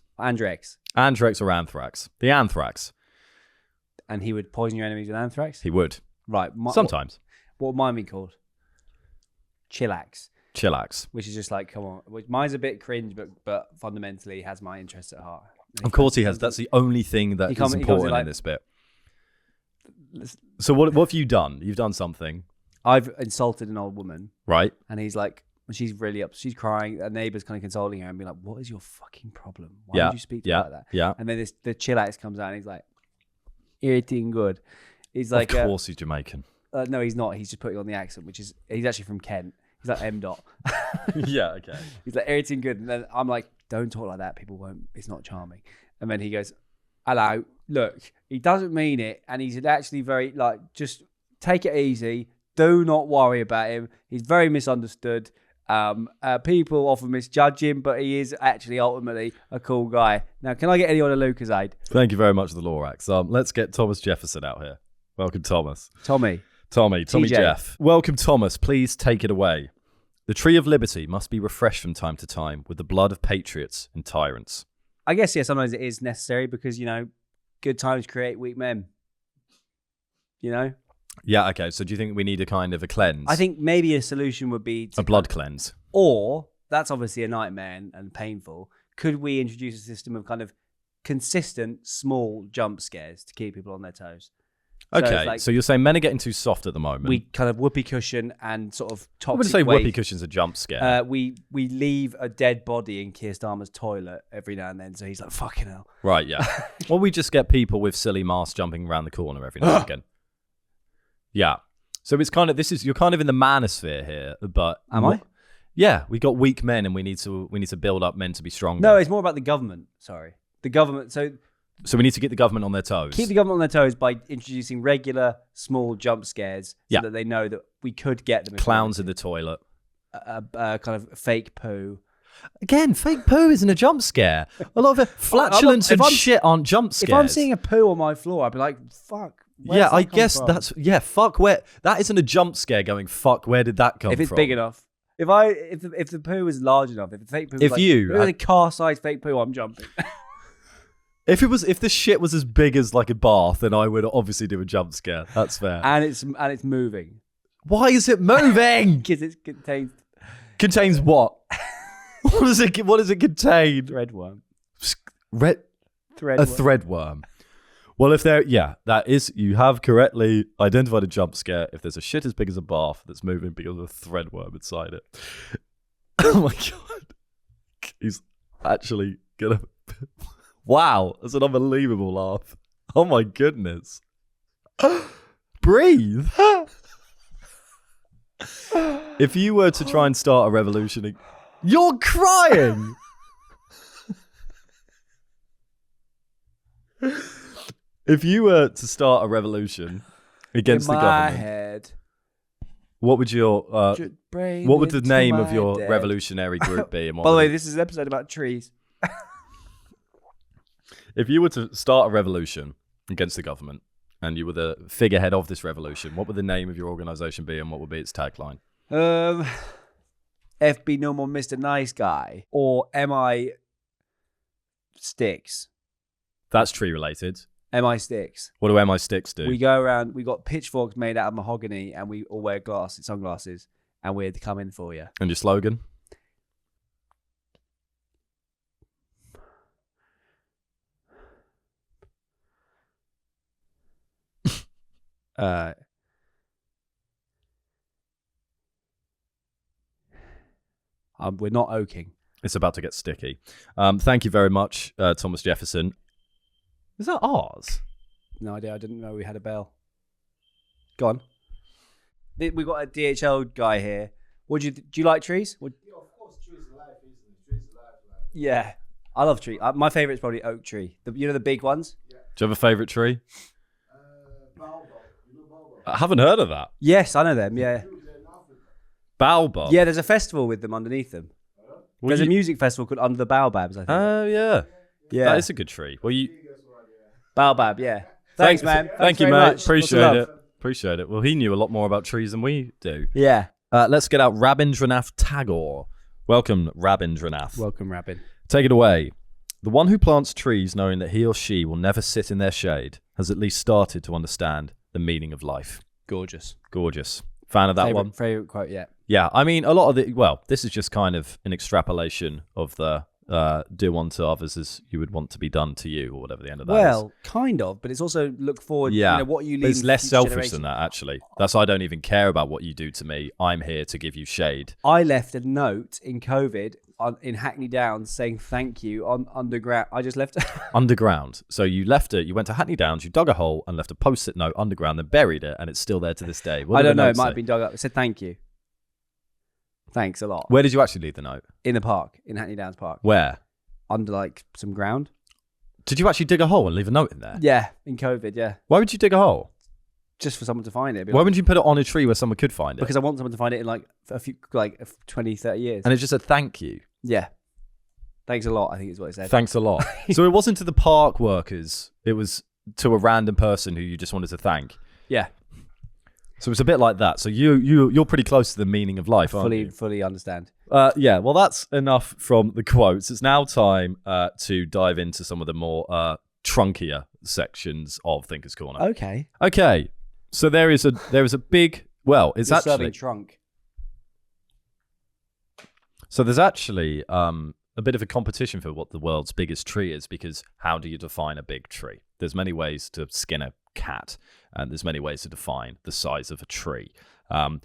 Or Anthrax. The Anthrax. And he would poison your enemies with anthrax? He would. Right. Sometimes. What would mine be called? Chillax. Chillax. Which is just like, come on. Mine's a bit cringe, but fundamentally has my interests at heart. Of course he has. That's the only thing that is important in this bit. So what have you done? You've done something. I've insulted an old woman. Right. And he's like, And she's really up. She's crying. Her neighbour's kind of consoling her and being like, "What is your fucking problem? Why would you speak to her like that?" Yeah. And then the chillax comes out and he's like, "Irritating good." He's like, of course he's Jamaican. no, he's not. He's just putting on the accent, which is he's actually from Kent. He's like M. Dot. Yeah, okay. He's like irritating good, and then I'm like, "Don't talk like that. People won't. It's not charming." And then he goes, "Hello, look, he doesn't mean it, and he's actually very like just take it easy. Do not worry about him. He's very misunderstood. People often misjudge him, but he is actually ultimately a cool guy." Now, can I get anyone a Lucasade? Thank you very much, the Lorax. Let's get Thomas Jefferson out here. Welcome, Thomas. Tommy TJ. Jeff. Welcome, Thomas. Please take it away. The tree of liberty must be refreshed from time to time with the blood of patriots and tyrants. I guess, yeah, sometimes it is necessary because, good times create weak men. Yeah, okay. So do you think we need a kind of a cleanse? I think maybe a solution would be a blood cleanse. Or, that's obviously a nightmare and painful. Could we introduce a system of kind of consistent, small jump scares to keep people on their toes? Okay, so you're saying men are getting too soft at the moment. We kind of whoopee cushion and sort of toxic I wouldn't say wave. whoopee cushion's a jump scare. We leave a dead body in Keir Starmer's toilet every now and then, so he's like, fucking hell. Right, yeah. Or we just get people with silly masks jumping around the corner every now and again. Yeah. So it's kind of, you're kind of in the manosphere here, but... Am I? Yeah, we got weak men and we need to build up men to be stronger. No, it's more about the government, sorry. The government, So we need to get the government on their toes. Keep the government on their toes by introducing regular, small jump scares so that they know that we could get them. Clowns in the toilet. Kind of fake poo. Again, fake poo isn't a jump scare. A lot of flatulence and shit aren't jump scares. If I'm seeing a poo on my floor, I'd be like, fuck. Yeah, I guess that's... Yeah, fuck, where... That isn't a jump scare going, fuck, where did that come from? If it's big enough. If the poo is large enough, if the fake poo was a car-sized fake poo, I'm jumping. If the shit was as big as like a bath, then I would obviously do a jump scare. That's fair. And it's moving. Why is it moving? Because it contains what? What does it contain? Threadworm. A threadworm. Well, you have correctly identified a jump scare if there's a shit as big as a bath that's moving because of a threadworm inside it. Oh my god. He's actually gonna... Wow, that's an unbelievable laugh. Oh my goodness. Breathe. If you were to try and start a revolution... You're crying! If you were to start a revolution against the government... head. What would the name of your revolutionary group be? By the way, this is an episode about trees. If you were to start a revolution against the government and you were the figurehead of this revolution, what would the name of your organization be and what would be its tagline? FB No More Mr. Nice Guy or MI Sticks. That's tree related. MI Sticks. What do MI Sticks do? We go around, we got pitchforks made out of mahogany and we all wear sunglasses and we're coming for you. And your slogan? We're not oaking. It's about to get sticky. Thank you very much, Thomas Jefferson. Is that ours? No idea. I didn't know we had a bell. Go on. We've got a DHL guy here. Do you like trees? Yeah, of course, trees are life, isn't it? Trees are life. Yeah, I love trees. My favorite is probably oak tree. The big ones. Yeah. Do you have a favorite tree? Baobab. You know baobab? I haven't heard of that. Yes, I know them. Yeah. Baobab? Yeah, there's a festival with them underneath them. There's a music festival called Under the Baobabs, I think. Oh, yeah. Yeah. That is a good tree. Well, Baobab, yeah. Thanks, man. Thank you, very mate. much. Appreciate it. Well, he knew a lot more about trees than we do. Yeah. Let's get out Rabindranath Tagore. Welcome, Rabindranath. Welcome, Rabin. Take it away. The one who plants trees knowing that he or she will never sit in their shade has at least started to understand the meaning of life. Gorgeous. Fan of that one? Favorite quote, yeah. Yeah, I mean, this is just kind of an extrapolation of the do unto others as you would want to be done to you, or whatever the end of that is. Well, kind of, but it's also look forward. Yeah, You know, what you leave. but it's less future selfish generations. than that, actually. That's I don't even care about what you do to me. I'm here to give you shade. I left a note in COVID in Hackney Downs saying thank you on underground. I just left. Underground. So you left it. You went to Hackney Downs. You dug a hole and left a post-it note underground, then buried it, and it's still there to this day. What I did don't the know. note It might say? have been dug up. It said thank you. Thanks a lot. Where did you actually leave the note? In the park, in Hackney Downs Park, Where? under like some ground. Did you actually dig a hole and leave a note in there? Yeah, in COVID. Yeah, Why would you dig a hole? just for someone to find it. Be Why like- wouldn't you put it on a tree where someone could find it? because I want someone to find it in like a few, like 20, 30 years. And it just said thank you. Yeah. Thanks a lot, I think is what it said. Thanks a lot. So it wasn't to the park workers. It was to a random person who you just wanted to thank. Yeah. So it's a bit like that. So you're pretty close to the meaning of life, aren't you? Fully understand. Yeah, well, that's enough from the quotes. It's now time to dive into some of the more trunkier sections of Thinker's Corner. Okay. Okay, so there is a big, well, it's You're actually, serving trunk. so there's actually a bit of a competition for what the world's biggest tree is, because how do you define a big tree? There's many ways to skin a cat, and there's many ways to define the size of a tree.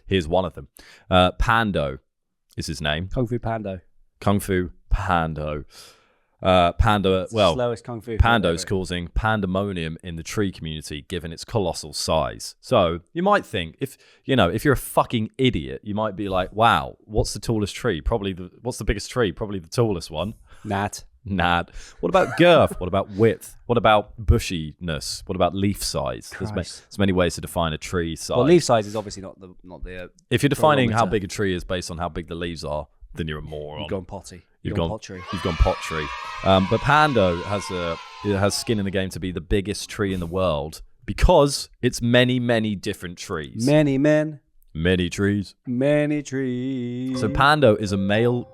Here's one of them. Pando is his name. Kung Fu Pando. Kung Fu Pando. Panda, It's the well, slowest Kung Fu. Pando's causing pandemonium in the tree community given its colossal size. So you might think, if you're a fucking idiot, you might be like, wow, what's the tallest tree? What's the biggest tree? Probably the tallest one. Nat. What about girth? What about width? What about bushiness? What about leaf size? There's many ways to define a tree size. Well, leaf size is obviously not the. If you're defining how barometer. big a tree is based on how big the leaves are, then you're a moron. You've gone potty. You've gone gone pottery. You've gone pottery. But Pando has skin in the game to be the biggest tree in the world because it's many, many different trees. Many men. Many trees. Many trees. So Pando is a male.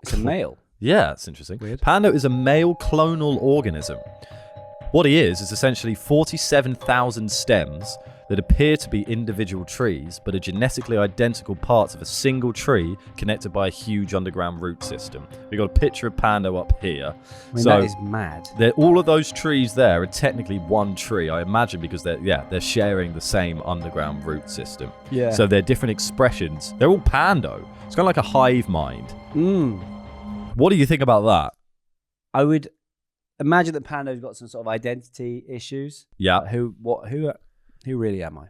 It's a male. Yeah, that's interesting. Weird. Pando is a male clonal organism. What he is essentially 47,000 stems that appear to be individual trees, but are genetically identical parts of a single tree connected by a huge underground root system. We've got a picture of Pando up here. I mean, So that is mad. all of those trees there are technically one tree, I imagine, because they're sharing the same underground root system. Yeah. So they're different expressions. They're all Pando. It's kind of like a hive mind. What do you think about that? I would imagine that Pando's got some sort of identity issues. Yeah. Like who really am I?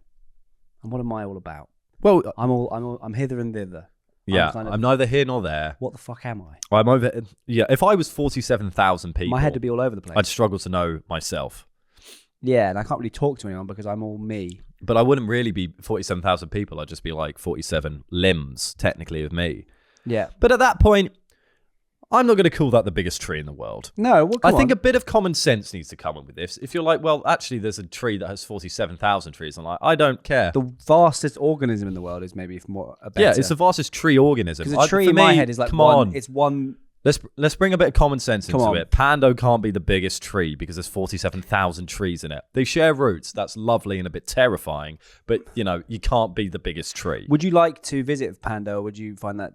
And what am I all about? Well, I'm hither and thither. yeah, kind of- I'm neither here nor there. What the fuck am I? I'm over. Yeah, if I was 47,000 people, My head would be all over the place. I'd struggle to know myself. Yeah, and I can't really talk to anyone because I'm all me. But I wouldn't really be 47,000 people. I'd just be like 47 limbs, technically, of me. Yeah. But at that point, I'm not going to call that the biggest tree in the world. No, well, I think a bit of common sense needs to come in with this. If you're like, well, actually, there's a tree that has 47,000 trees, I'm like, I don't care. the vastest organism in the world is maybe more a better. Yeah, it's the vastest tree organism. because a tree For in my me, head is like come one. on. It's one. Let's bring a bit of common sense Come into on. it. Pando can't be the biggest tree because there's 47,000 trees in it. They share roots. That's lovely and a bit terrifying, but you can't be the biggest tree. Would you like to visit Pando, or would you find that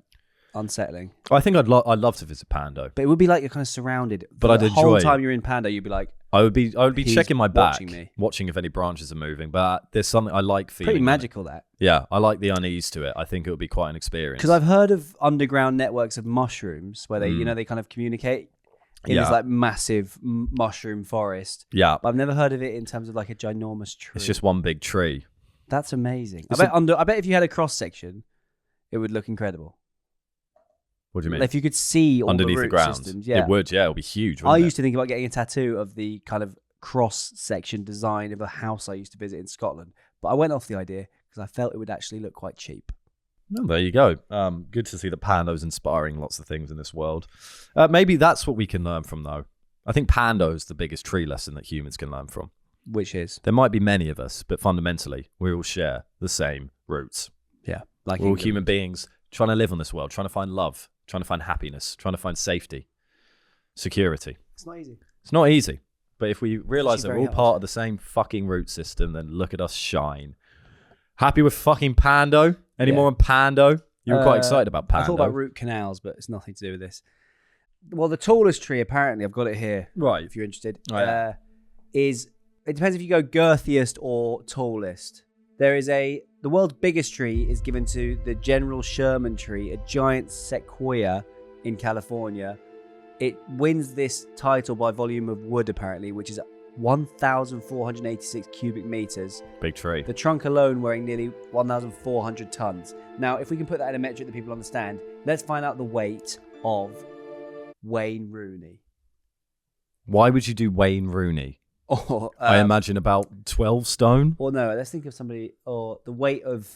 unsettling? I think I'd love to visit Pando. But it would be like you're kind of surrounded. But For I'd the whole enjoy- time you're in Pando, you'd be like I would be He's checking my back, watching me. watching if any branches are moving. But there's something I like feeling. pretty on it. magical that. Yeah, I like the unease to it. I think it would be quite an experience. Because I've heard of underground networks of mushrooms where they, they kind of communicate in Yeah. this like massive mushroom forest. Yeah, But I've never heard of it in terms of like a ginormous tree. it's just one big tree. That's amazing. It's I bet if you had a cross section, it would look incredible. What do you mean? If you could see all Underneath the the root ground, systems, yeah. it would. Yeah, it would be huge. I used to think about getting a tattoo of the kind of cross section design of a house I used to visit in Scotland, but I went off the idea because I felt it would actually look quite cheap. Oh, there you go. Good to see that Pando's inspiring lots of things in this world. Maybe that's what we can learn from, though. I think Pando's the biggest tree lesson that humans can learn from. Which is, There might be many of us, but fundamentally, we all share the same roots. yeah, like We're all England. human beings trying to live on this world, trying to find love, trying to find happiness, trying to find safety, security. It's not easy. It's not easy, but if we realize actually that we're very all hard. part of the same fucking root system, then look at us shine. Happy with fucking Pando? Any Yeah. more on Pando? You were quite excited about Pando. I thought about root canals, but it's nothing to do with this. Well, the tallest tree, apparently, I've got it here. Right. If you're interested, Right. is it depends if you go girthiest or tallest. There is the world's biggest tree is given to the General Sherman tree, a giant sequoia in California. It wins this title by volume of wood, apparently, which is 1,486 cubic meters. Big tree. The trunk alone weighing nearly 1,400 tons. Now, if we can put that in a metric that people understand, let's find out the weight of Wayne Rooney. Why would you do Wayne Rooney? Or I imagine about 12 stone. Or no, let's think of somebody, or the weight of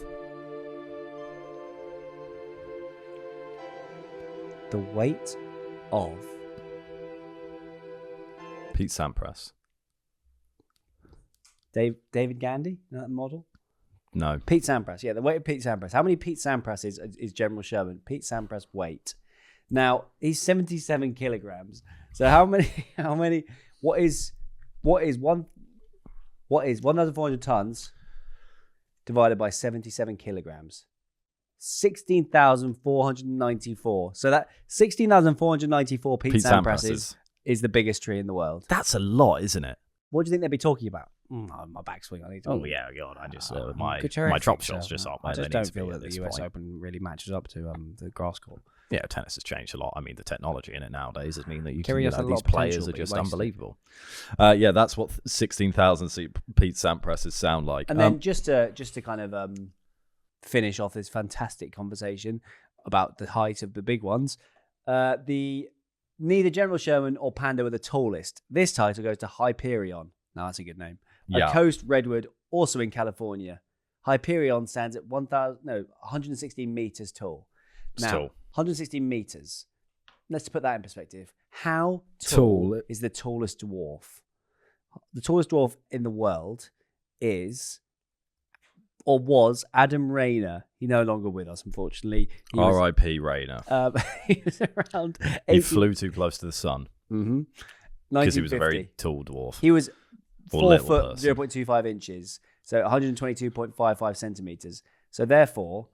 Pete Sampras. David Gandy, that model? No. Pete Sampras, yeah, the weight of Pete Sampras. How many Pete Sampras is General Sherman? Pete Sampras weight. Now, he's 77 kilograms. So what is 1,400 tons divided by 77 kilograms? 16,494. So that 16,494 Pete Sampras is the biggest tree in the world. That's a lot, isn't it? What do you think they'd be talking about? My backswing. I need to. Oh yeah, God! I just my Good terrific, drop sir. shots just aren't I where just they need don't to be feel at that the this US point. Open really matches up to the grass court. Yeah, tennis has changed a lot. I mean, the technology in it nowadays has mean that you Kerry can, has a lot these of potential, players are but he just wasted it. unbelievable. Yeah, that's what 16,000 seat Pete Sampras's sound like. And then just to kind of finish off this fantastic conversation about the height of the big ones, neither General Sherman or Panda were the tallest. This title goes to Hyperion. Now that's a good name. Yeah. A coast redwood, also in California. Hyperion stands at 116 meters tall. Now, Tall. 116 meters. Let's put that in perspective. How tall is the tallest dwarf? The tallest dwarf in the world is, or was, Adam Rayner. He's no longer with us, unfortunately. R.I.P. Rayner. He was around. He flew too close to the sun Mm-hmm. because he was a very tall dwarf. He was Or 4 little foot, person. 0.25 inches, so 122.55 centimeters. So therefore,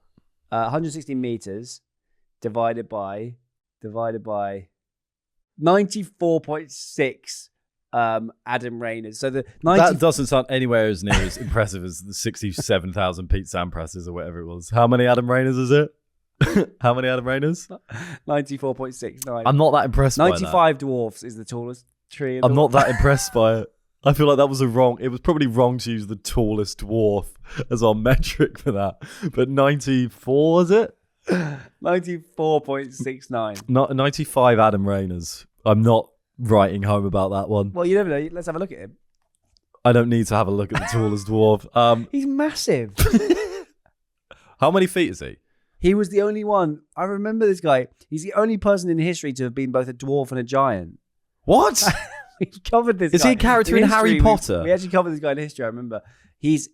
116 meters divided by 94.6 Adam Rayners. So the 90, That doesn't sound anywhere as near as impressive as the 67,000 Pete Sampras's or whatever it was. How many Adam Rayners is it? How many Adam Rayners? 94.69. I'm not that impressed by that. 95 dwarfs is the tallest tree. I'm not that impressed by it. I feel like that was it was probably wrong to use the tallest dwarf as our metric for that. But 94, was it? 94.69. Not 95 Adam Rayners. I'm not writing home about that one. Well, you never know. Let's have a look at him. I don't need to have a look at the tallest dwarf. He's massive. How many feet is he? He was the only one. I remember this guy. He's the only person in history to have been both a dwarf and a giant. What? We covered this. Is guy. he a character in Harry history, Potter? We actually covered this guy in history. I remember. He somehow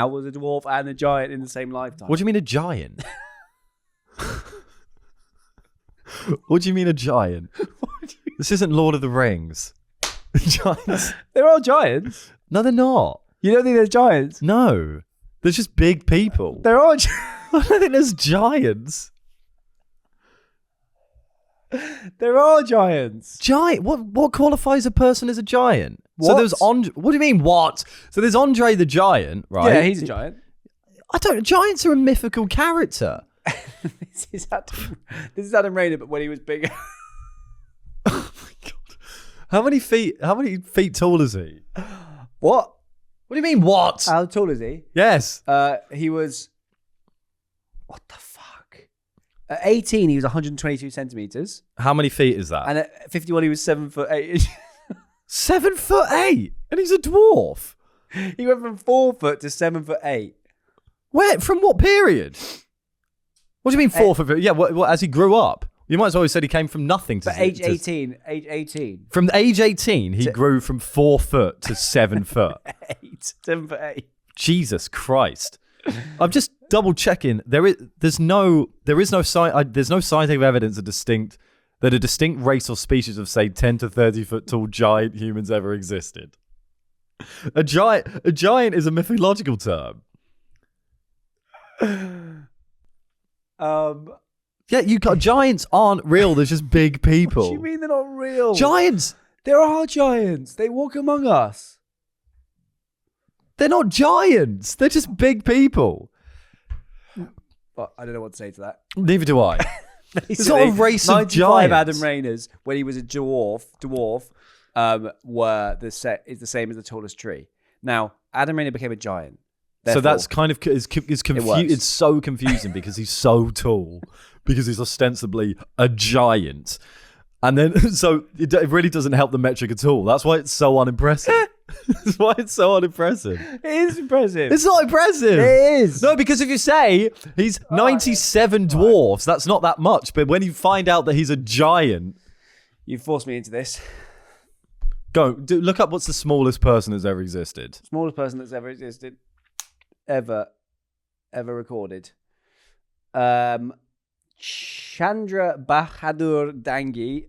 was a dwarf and a giant in the same lifetime. What do you mean a giant? What do you mean a giant? This isn't Lord of the Rings. Giants? They're all giants. No, they're not. You don't think there's giants? No. They're just big people. They're all. I don't think there's giants. They're all giants. Giant? What qualifies a person as a giant? So What? there's What do you mean what? So there's Andre the Giant, right? Yeah, he's a giant. Giants are a mythical character. This is Adam Rayner, but when he was bigger. Oh my god. How many feet tall is he? What? What do you mean what? How tall is he? Yes. He was. What the fuck? At 18, he was 122 centimeters, How many feet is that? and at 51, he was 7'8". 7'8", and he's a dwarf. He went from 4 foot to 7'8". Where? From what period? What do you mean 4 foot? Yeah, what, as he grew up? You might as well have said he came from nothing to But age 18. From age 18, he grew from 4 foot to 7 foot. 7'8". Jesus Christ! I'm just double checking. There's no scientific evidence that a distinct race or species of say 10 to 30 foot tall giant humans ever existed. A giant is a mythological term. Yeah, giants aren't real. They're just big people. What do you mean they're not real? Giants. There are giants. They walk among us. They're not giants. They're just big people. Well, I don't know what to say to that. Neither do I. It's not a race of 95 giants. Adam Rainers, when he was a dwarf, is the same as the tallest tree. Now, Adam Rainer became a giant. So that's kind of it's so confusing because he's so tall, because he's ostensibly a giant, and then so it really doesn't help the metric at all. That's why it's so unimpressive. That's why it's so unimpressive. It is impressive. It's not impressive. It is. No, because if you say he's 97 dwarfs, that's not that much. But when you find out that he's a giant, You forced me into this. Look up what's the smallest person that's ever existed. Smallest person that's ever existed. Ever recorded. Chandra Bahadur Dangi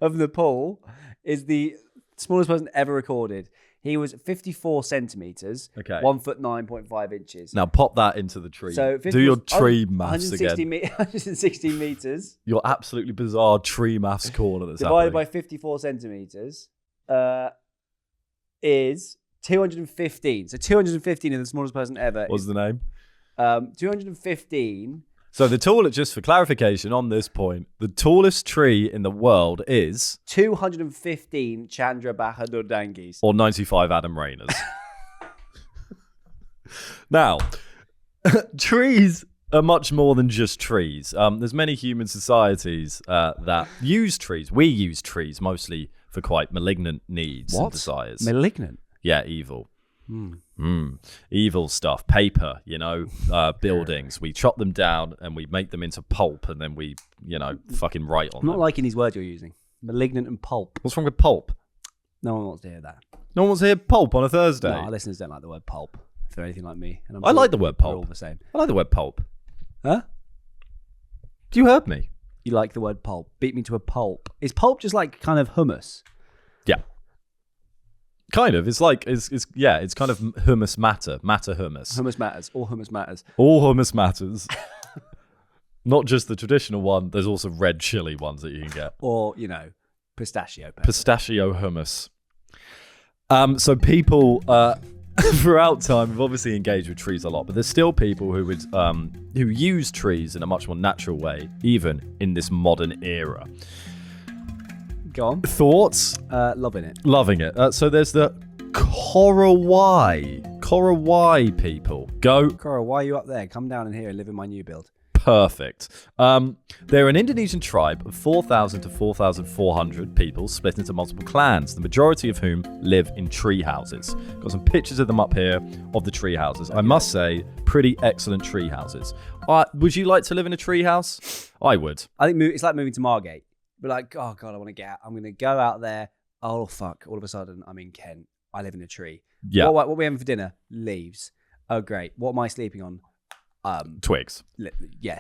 of Nepal is the smallest person ever recorded. He was 54 centimeters, Okay. 1 foot 9.5 inches. Now pop that into the tree. So do your tree maths 160 again. 160 meters Your absolutely bizarre tree maths corner that's divided happening. by 54 centimeters is 215. So 215 is the smallest person ever. What's the name? 215. So the tallest, just for clarification on this point, the tallest tree in the world is 215 Chandra Bahadur Dangis. or 95 Adam Rainers. Now, trees are much more than just trees. There's many human societies that use trees. We use trees mostly for quite malignant needs and desires. Malignant. Yeah, evil. Evil stuff. Paper, buildings. We chop them down and we make them into pulp, and then we, fucking write on I'm not them. liking these words you're using. Malignant and pulp. What's wrong with pulp? No one wants to hear that. No one wants to hear pulp on a Thursday. No, our listeners don't like the word pulp. If they're anything like me. And I'm I sure like the word we're all pulp. the same. I like the word pulp. Huh? You heard me. You like the word pulp. Beat me to a pulp. Is pulp just like kind of hummus? Yeah. Kind of. It's like, it's kind of hummus matter. Matter hummus. Hummus matters. All hummus matters. All hummus matters. Not just the traditional one. There's also red chili ones that you can get. Or, pistachio pepper. Pistachio hummus. So people throughout time have obviously engaged with trees a lot, but there's still people who would who use trees in a much more natural way, even in this modern era. Go on. Thoughts? Loving it. Loving it. So there's the Korowai people. Go. Cora, why are you up there? Come down in here and live in my new build. Perfect. They're an Indonesian tribe of 4,000 to 4,400 people split into multiple clans, the majority of whom live in tree houses. Got some pictures of them up here of the tree houses. I must say, pretty excellent tree houses. Would you like to live in a tree house? I would. I think it's like moving to Margate. But like, oh God, I want to get out. I'm going to go out there. Oh, fuck. All of a sudden, I'm in Kent. I live in a tree. Yeah. What are we having for dinner? Leaves. Oh, great. What am I sleeping on? Twigs.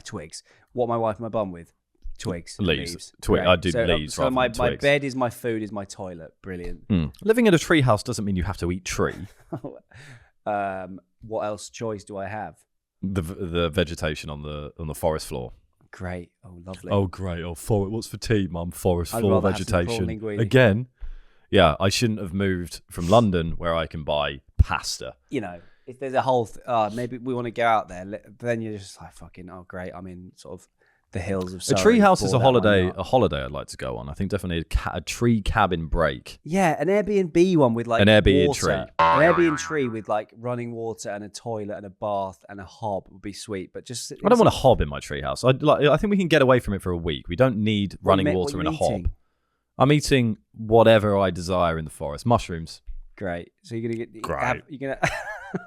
Twigs. What am I wiping my bum with? Twigs. Leaves. Great. I do so, leaves So rather my than twigs. bed is my food, is my toilet. Brilliant. Living in a tree house doesn't mean you have to eat tree. What else choice do I have? The vegetation on the forest floor. Great. Oh, lovely. Oh, great. Oh, what's for tea, Mum? Forest I'd floor rather have some prawn vegetation. linguine. Again, yeah, I shouldn't have moved from London where I can buy pasta. If there's a whole, maybe we want to go out there, then you're just like, fucking, oh, great. I'm in sort of the hills of Surrey. A tree house is a bored out my holiday. nut. I'd like to go on. I think definitely a tree cabin break. Yeah, an Airbnb one with like An Airbnb water. tree. An Airbnb tree with like running water and a toilet and a bath and a hob would be sweet. But just I don't want a hob in my tree house. I think we can get away from it for a week. We don't need running water and a hob. I'm eating whatever I desire in the forest. Mushrooms. Great. So you're gonna get Great. you're gonna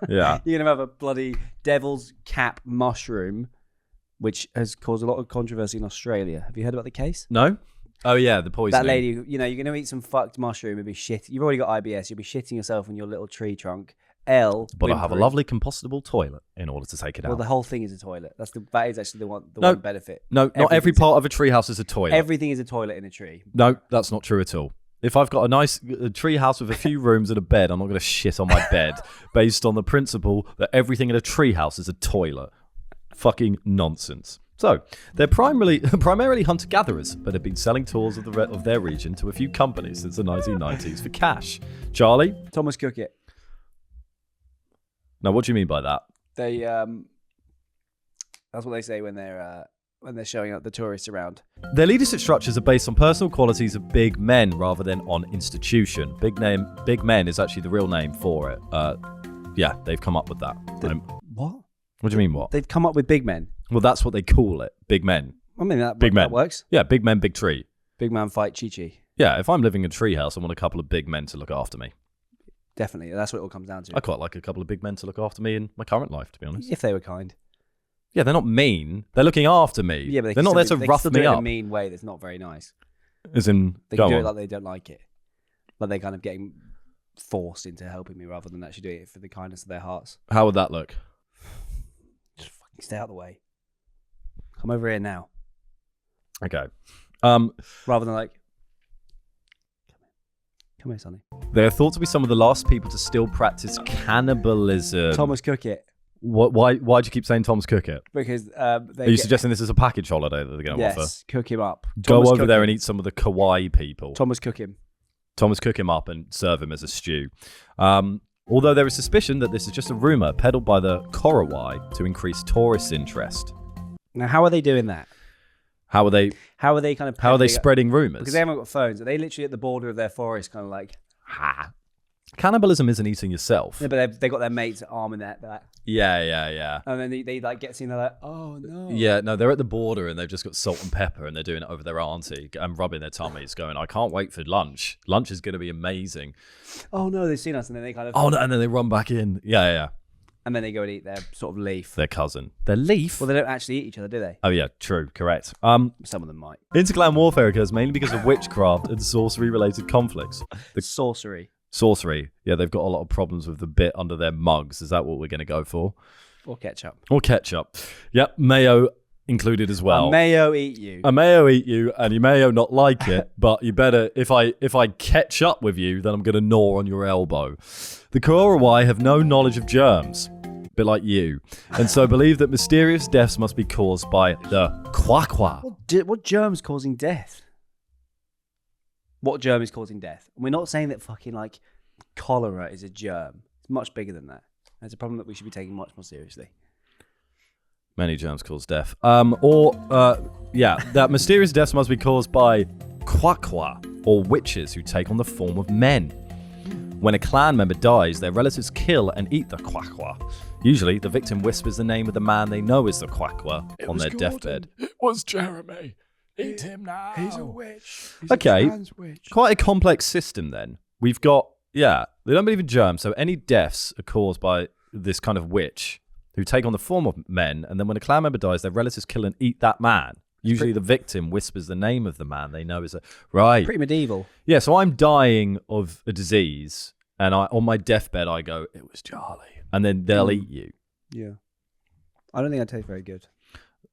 Yeah. you're gonna have a bloody devil's cap mushroom, which has caused a lot of controversy in Australia. Have you heard about the case? No? Oh, yeah, the poisoning. That lady, you're going to eat some fucked mushroom and be shit. You've already got IBS. You'll be shitting yourself in your little tree trunk. But I have a lovely compostable toilet in order to take it Well, out. the whole thing is a toilet. That is actually the one benefit. No, not every part of a tree house is a toilet. Everything is a toilet in a tree. No, that's not true at all. If I've got a nice tree house with a few rooms and a bed, I'm not going to shit on my bed based on the principle that everything in a tree house is a toilet. Fucking nonsense. So, they're primarily hunter-gatherers, but have been selling tours of their region to a few companies since the 1990s for cash. Charlie? Thomas Cook it. Now, what do you mean by that? They that's what they say when they're showing up the tourists around. Their leadership structures are based on personal qualities of big men rather than on institution. Big men is actually the real name for it. Yeah, they've come up with that. What? What do you mean, what? They've come up with big men. Well, that's what they call it. Big men. I mean, that men. works. Yeah, big men, big tree. Big man fight Chi-Chi. Yeah, if I'm living in a treehouse, I want a couple of big men to look after me. Definitely. That's what it all comes down to. I quite like a couple of big men to look after me in my current life, to be honest. If they were kind. Yeah, they're not mean. They're looking after me. Yeah, but they're not there to rough me do it up. in a mean way that's not very nice. As in, they can do it like they don't like it. Like they're kind of getting forced into helping me rather than actually doing it for the kindness of their hearts. How would that look? Just fucking stay out of the way. Come over here now. Okay. Rather than like, come here, Sonny. They are thought to be some of the last people to still practice cannibalism. Thomas Cook it. Why do you keep saying Thomas Cook it? Because Are you suggesting this is a package holiday that they're going to offer? Yes, cook him up. Go over there and eat some of the kawaii people. Thomas Cook him. Thomas cook him up and serve him as a stew. Although there is suspicion that this is just a rumour peddled by the Korowai to increase tourist interest. Now, how are they doing that? How are they spreading rumours? Because they haven't got phones. Are they literally at the border of their forest, kind of like, ha? Cannibalism isn't eating yourself. Yeah, but they got their mates arming that. Yeah. And then they like get seen. They're like, oh no. Yeah, no, they're at the border and they've just got salt and pepper and they're doing it over their auntie and rubbing their tummies, going, I can't wait for lunch. Lunch is going to be amazing. Oh no, they've seen us, and then they kind of. Oh no, and then they run back in. Yeah. And then they go and eat their sort of leaf. Their cousin. Their leaf? Well, they don't actually eat each other, do they? Oh yeah, true, correct. Some of them might. Interclan warfare occurs mainly because of witchcraft and sorcery-related conflicts. Sorcery. Yeah, they've got a lot of problems with the bit under their mugs. Is that what we're going to go for? Or ketchup. Yep, mayo included as well. A mayo eat you. And you mayo not like it, but you better, if I catch up with you, then I'm going to gnaw on your elbow. The Korowai have no knowledge of germs, a bit like you, and so believe that mysterious deaths must be caused by the quaqua. What germ's causing death? What germ is causing death? And we're not saying that fucking like cholera is a germ. It's much bigger than that. It's a problem that we should be taking much more seriously. Many germs cause death. That mysterious deaths must be caused by quaqua, or witches who take on the form of men. When a clan member dies, their relatives kill and eat the quaqua. Usually, the victim whispers the name of the man they know is the quaqua on their deathbed. It was Jeremy. Eat him now. He's a witch. He's a trans witch. Quite a complex system then. We've got, they don't believe in germs, so any deaths are caused by this kind of witch who take on the form of men, and then when a clan member dies, their relatives kill and eat that man. Usually the victim whispers the name of the man they know is a... Right. Pretty medieval. Yeah, so I'm dying of a disease, and on my deathbed I go, it was Charlie. And then they'll eat you. Yeah. I don't think that tastes very good.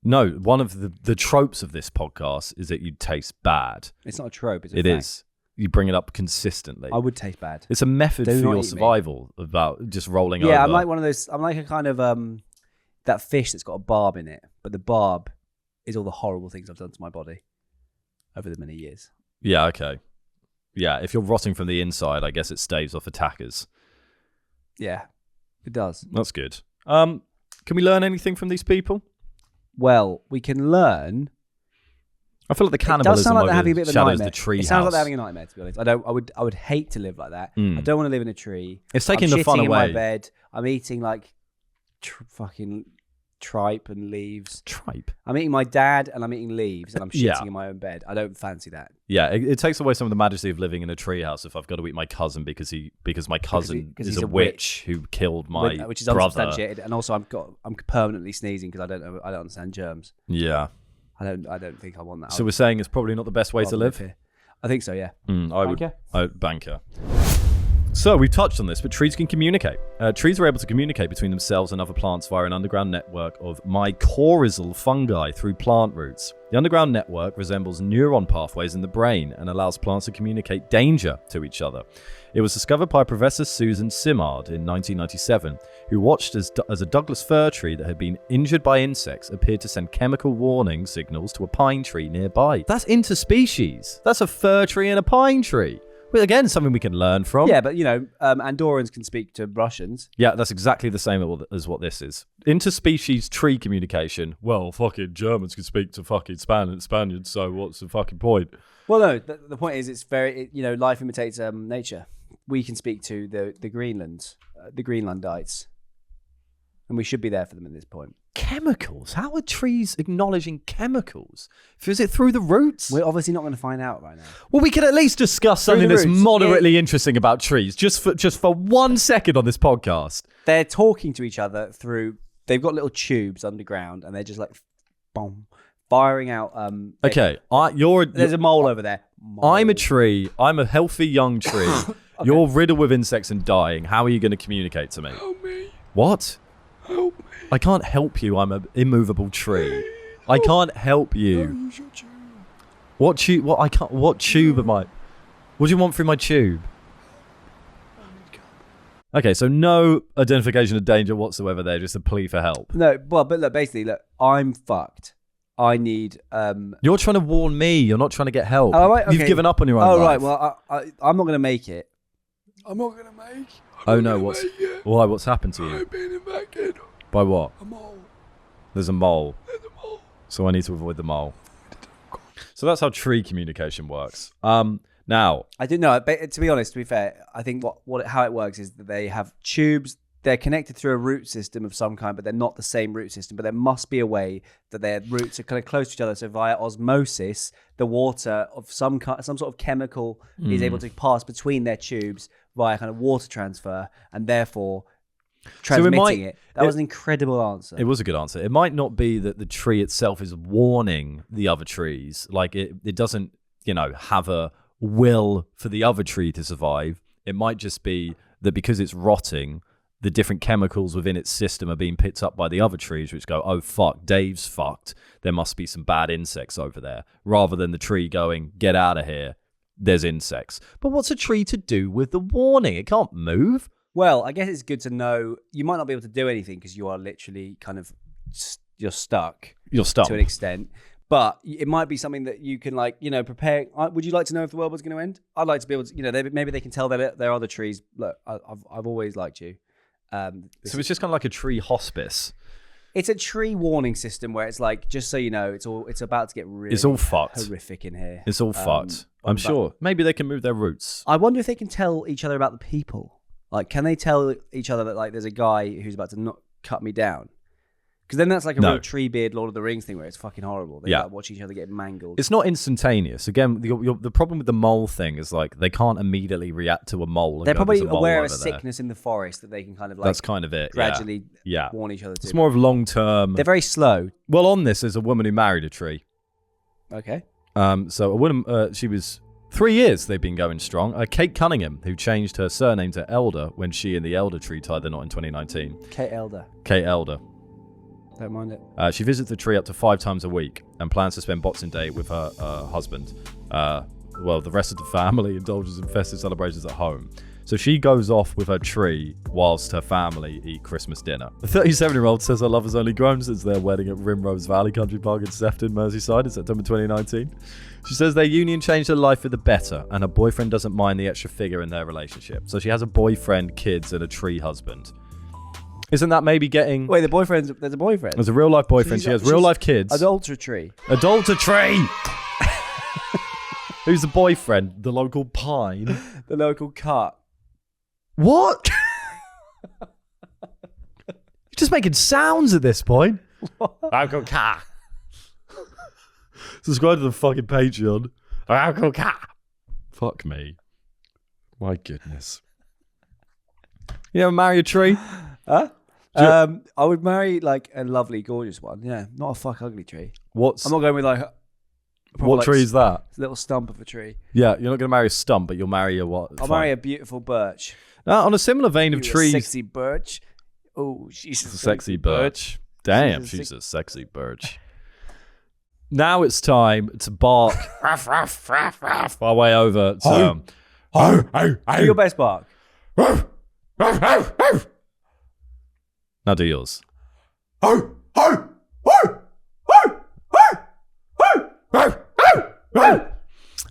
No, one of the tropes of this podcast is that you taste bad. It's not a trope, it's a fact. It is. You bring it up consistently. I would taste bad. It's a method for your survival about just rolling over. Yeah, I'm like one of those, I'm like a kind of, that fish that's got a barb in it, but the barb is all the horrible things I've done to my body over the many years. Yeah, okay. Yeah, if you're rotting from the inside, I guess it staves off attackers. Yeah, it does. That's good. Can we learn anything from these people? Well, we can learn. I feel like the cannibalism does sound like they're having a bit of a nightmare. The treehouse. It sounds like they're having a nightmare, to be honest. I would hate to live like that. I don't want to live in a tree. It's taking I'm the fun shitting away. In my bed. I'm eating like fucking tripe and leaves. Tripe? I'm eating my dad and I'm eating leaves and I'm shitting in my own bed. I don't fancy that. Yeah, it takes away some of the majesty of living in a treehouse if I've got to eat my cousin because my cousin is a witch who killed my which is brother. Unsubstantiated. And also I'm permanently sneezing because I don't understand germs. Yeah. I don't think I want that. So we're saying it's probably not the best way to live here. I think so, yeah. Banker. So we've touched on this, but trees can communicate. Trees are able to communicate between themselves and other plants via an underground network of mycorrhizal fungi through plant roots. The underground network resembles neuron pathways in the brain and allows plants to communicate danger to each other. It was discovered by Professor Susan Simard in 1997, who watched as a Douglas fir tree that had been injured by insects appeared to send chemical warning signals to a pine tree nearby. That's interspecies. That's a fir tree and a pine tree. Well, again, something we can learn from. Yeah, but Andorrans can speak to Russians. Yeah, that's exactly the same as what this is. Interspecies tree communication. Well, fucking Germans can speak to fucking Spaniards, so what's the fucking point? Well, no, the point is it's very, life imitates nature. We can speak to the Greenlandites, and we should be there for them at this point. Chemicals? How are trees acknowledging chemicals? Is it through the roots? We're obviously not going to find out right now. Well, we can at least discuss something that's moderately interesting about trees, just for 1 second on this podcast. They're talking to each other through. They've got little tubes underground, and they're just like, boom, firing out. Okay, there's a mole over there. I'm a tree. I'm a healthy young tree. Okay. You're riddled with insects and dying. How are you going to communicate to me? Help me. What? Help me. I can't help you. I'm an immovable tree. I can't help you. Use your tube. What tube? What I can't. What tube am I? What do you want through my tube? Okay, so no identification of danger whatsoever there. Just a plea for help. No, well, but look, basically, I'm fucked. I need. You're trying to warn me. You're not trying to get help. Oh, right, okay. You've given up on your own life. life. Right. Well, I'm not going to make it. I'm not going to make it. Oh no, why? What's happened to you? I've been infected. By what? A mole. There's a mole. There's a mole. So I need to avoid the mole. So that's how tree communication works. Now I didn't know. But to be honest, to be fair, I think how it works is that they have tubes. They're connected through a root system of some kind, but they're not the same root system. But there must be a way that their roots are kind of close to each other. So via osmosis, the water of some sort of chemical is able to pass between their tubes via kind of water transfer, and therefore transmitting it. That was an incredible answer. It was a good answer. It might not be that the tree itself is warning the other trees. Like it doesn't, have a will for the other tree to survive. It might just be that because it's rotting, the different chemicals within its system are being picked up by the other trees, which go, oh, fuck, Dave's fucked. There must be some bad insects over there. Rather than the tree going, get out of here. There's insects. But what's a tree to do with the warning? It can't move. Well, I guess it's good to know. You might not be able to do anything because you are literally kind of, you're stuck. You're stuck. To an extent. But it might be something that you can prepare. Would you like to know if the world was going to end? I'd like to be able to, maybe they can tell their other trees, look, I've always liked you. So it's just kind of like a tree hospice. It's a tree warning system where it's like, just so you know, it's about to get really it's all fucked. Horrific in here. It's all fucked. I'm sure. Maybe they can move their roots. I wonder if they can tell each other about the people. Like, can they tell each other that there's a guy who's about to not cut me down? Because then that's like a real Treebeard Lord of the Rings thing where it's fucking horrible. They watch each other get mangled. It's not instantaneous. Again, the problem with the mole thing is like they can't immediately react to a mole. They're probably aware of a sickness in the forest that they can kind of like. That's kind of it. Gradually warn each other to. It's more of long term. They're very slow. Well, on this, there's a woman who married a tree. Okay. So a woman, she was 3 years they've been going strong. Kate Cunningham, who changed her surname to Elder when she and the Elder tree tied the knot in 2019. Kate Elder. Kate Elder. Don't mind it. She visits the tree up to 5 times a week and plans to spend Boxing Day with her husband. The rest of the family indulges in festive celebrations at home. So she goes off with her tree whilst her family eat Christmas dinner. The 37-year-old says her love has only grown since their wedding at Rimrose Valley Country Park in Sefton, Merseyside in September 2019. She says their union changed her life for the better and her boyfriend doesn't mind the extra figure in their relationship. So she has a boyfriend, kids, and a tree husband. Isn't that maybe getting... Wait, there's a boyfriend? There's a real-life boyfriend. She has real-life kids. Adultery. Adultery! Who's the boyfriend? The local pine? The local cut. What? You're just making sounds at this point. Local cat. Subscribe to the fucking Patreon. Local cat. Fuck me. My goodness. You ever marry a tree? Huh? I would marry like a lovely, gorgeous one. Yeah, not a fuck ugly tree. I'm not going with like. What like tree is that? It's a little stump of a tree. Yeah, you're not going to marry a stump, but you'll marry a what? I'll marry a beautiful birch. Now, on a similar vein of You a trees, sexy birch. Oh, she's a sexy birch. Damn, she's a sexy birch. Now it's time to bark our way over to. Do your best bark. Now do yours. On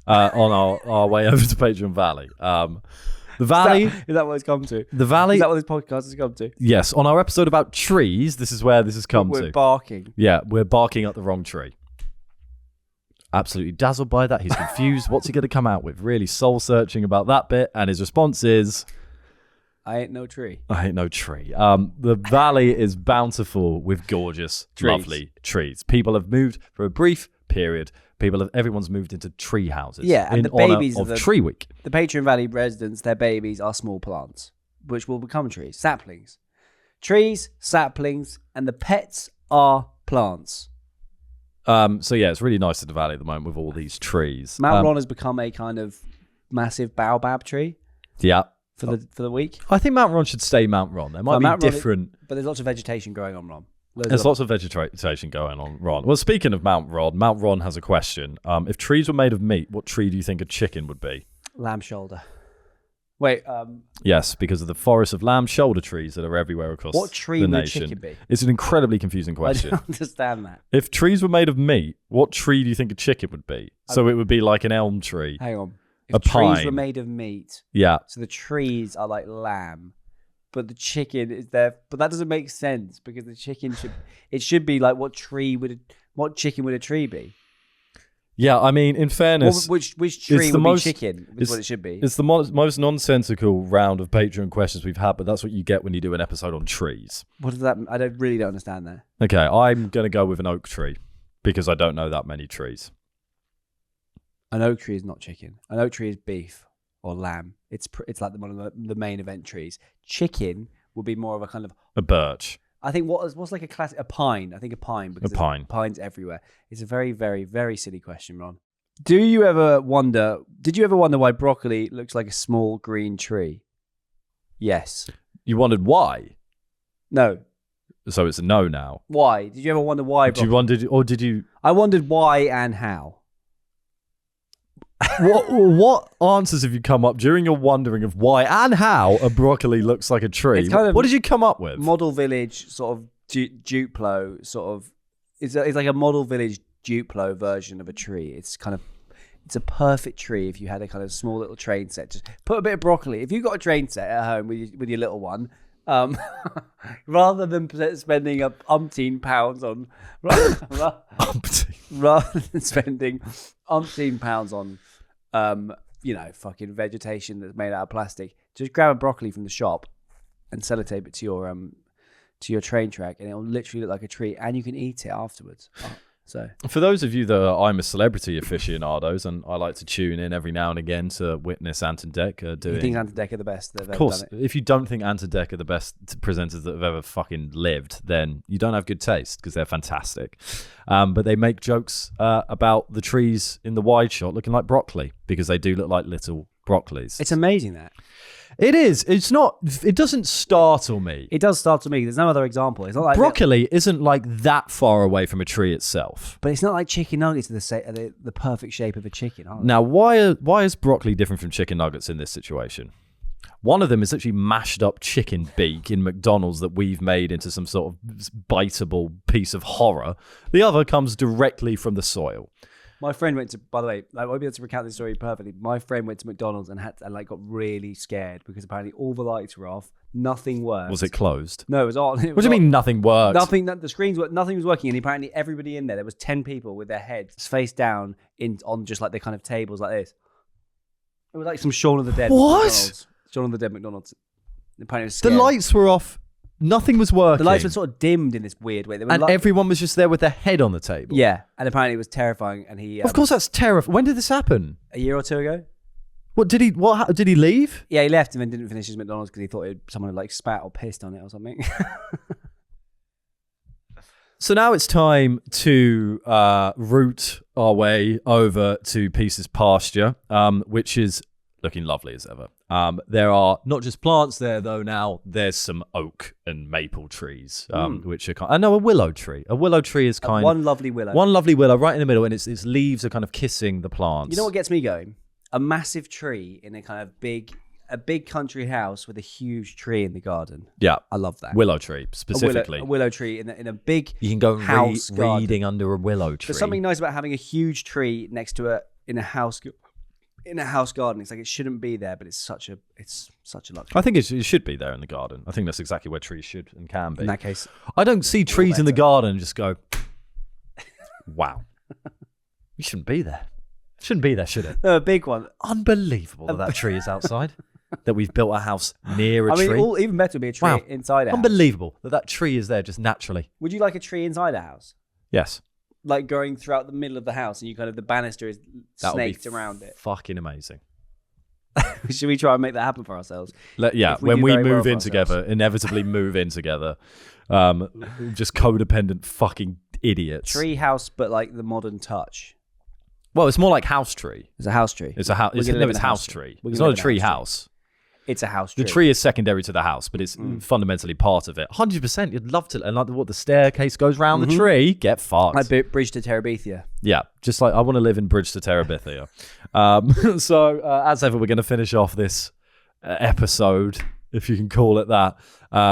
our way over to Patreon Valley. The Valley. Is that what it's come to? The Valley. Is that what this podcast has come to? Yes, on our episode about trees, this is where this has come We're to. barking. Yeah, we're barking up the wrong tree. Absolutely dazzled by that. He's confused. What's he going to come out with? Really soul searching about that bit. And his response is, I ain't no tree. I ain't no tree. The valley is bountiful with gorgeous, lovely trees. People have moved for a brief period. Everyone's moved into tree houses. Yeah, and in the honor babies of of Tree Week. The Patreon Valley residents, their babies are small plants, which will become trees, saplings. Trees, saplings, and the pets are plants. So yeah, it's really nice in the valley at the moment with all these trees. Mount Ron has become a kind of massive baobab tree. Yeah. For the week. I think Mount Ron should stay Mount Ron. There might be different. But there's lots of vegetation growing on Ron. There's lots of vegetation going on, Ron. Well, speaking of Mount Ron has a question. If trees were made of meat, what tree do you think a chicken would be? Lamb shoulder. Wait. Yes, because of the forest of lamb shoulder trees that are everywhere across the nation. What tree would a chicken be? It's an incredibly confusing question. I don't understand that. If trees were made of meat, what tree do you think a chicken would be? So it would be like an elm tree. Hang on. A If trees pine. were made of meat, Yeah. so the trees are like lamb, but the chicken is there. But that doesn't make sense because the chicken should be like what chicken would a tree be? Yeah, I mean, in fairness, Which tree would be chicken? Is it's what it should be. It's the most nonsensical round of Patreon questions we've had, but that's what you get when you do an episode on trees. What does that? I really don't understand that. Okay, I'm going to go with an oak tree because I don't know that many trees. An oak tree is not chicken. An oak tree is beef or lamb. It's like one of the main event trees. Chicken would be more of a kind of A birch. I think what's like a classic a pine. I think a pine because pines everywhere. It's a very very very silly question, Ron. Did you ever wonder why broccoli looks like a small green tree? Yes. You wondered why? No. So it's a no now. Why? Did you ever wonder why? Did you? I wondered why and how. What answers have you come up during your wondering of why and how a broccoli looks like a tree? It's kind of what did you come up with? Model village sort of Duplo sort of. It's like a model village Duplo version of a tree. It's a perfect tree if you had a kind of small little train set. Just put a bit of broccoli. If you've got a train set at home with your little one, rather than spending umpteen pounds on, rather than spending umpteen pounds on, fucking vegetation that's made out of plastic, just grab a broccoli from the shop and sellotape it to your train track, and it'll literally look like a tree, and you can eat it afterwards. So, for those of you that are I'm a Celebrity aficionados, and I like to tune in every now and again to witness Ant and Dec doing. You think Ant and Dec are the best? Of course, if you don't think Ant and Dec are the best presenters that have ever fucking lived, then you don't have good taste because they're fantastic. But they make jokes about the trees in the wide shot looking like broccoli because they do look like little broccolis. It's amazing that. It is. It's not. It doesn't startle me. It does startle me. There's no other example. It's not like broccoli isn't like that far away from a tree itself. But it's not like chicken nuggets are the perfect shape of a chicken, are they? Now, why is broccoli different from chicken nuggets in this situation? One of them is actually mashed up chicken beak in McDonald's that we've made into some sort of biteable piece of horror. The other comes directly from the soil. My friend went to, by the way, I won't be able to recount this story perfectly. My friend went to McDonald's and got really scared because apparently all the lights were off. Nothing worked. Was it closed? No, it was on. What do you mean nothing worked? The screens were, nothing was working, and apparently everybody in there was 10 people with their heads face down on just like the kind of tables like this. It was like some Shaun of the Dead. What? McDonald's. Shaun of the Dead McDonald's. Apparently it was the scary. lights were off. Nothing was working. The lights were sort of dimmed in this weird way. And everyone was just there with their head on the table. Yeah, and apparently it was terrifying. And he, of course, that's terrifying. When did this happen? A year or two ago. What did he leave? Yeah, he left and then didn't finish his McDonald's because he thought someone had like spat or pissed on it or something. So now it's time to route our way over to Peace's pasture, which is looking lovely as ever. There are not just plants there, though. Now there's some oak and maple trees, which are kind. A willow tree. A willow tree is kind one lovely willow. One lovely willow right in the middle, and its leaves are kind of kissing the plants. You know what gets me going? A massive tree in a kind of big country house with a huge tree in the garden. Yeah, I love that. Willow tree specifically. A willow tree in a big. You can go house reading under a willow tree. There's something nice about having a huge tree next to in a house garden. It's like it shouldn't be there, but it's such a luxury. I think it should be there in the garden. I think that's exactly where trees should and can be. In that case, I don't see trees in the garden and just go, wow, you shouldn't be there. Shouldn't be there, should it? No, a big one. Unbelievable that tree is outside. That we've built a house near a tree. Even better would be a tree inside a house. Unbelievable that tree is there just naturally. Would you like a tree inside a house? Yes. Like going throughout the middle of the house and the banister is snaked around it. Fucking amazing. Should we try and make that happen for ourselves? When we move in together, inevitably move in together. Just codependent fucking idiots. Tree house, but like the modern touch. Well, it's more like house tree. It's a house tree. It's a house. It's house tree. It's not a tree house. It's a house tree. The tree is secondary to the house, but it's fundamentally part of it. 100%. You'd love to. And like what the staircase goes round the tree, get fucked. Like Bridge to Terabithia. Yeah, just like I want to live in Bridge to Terabithia. So as ever, we're going to finish off this episode, if you can call it that,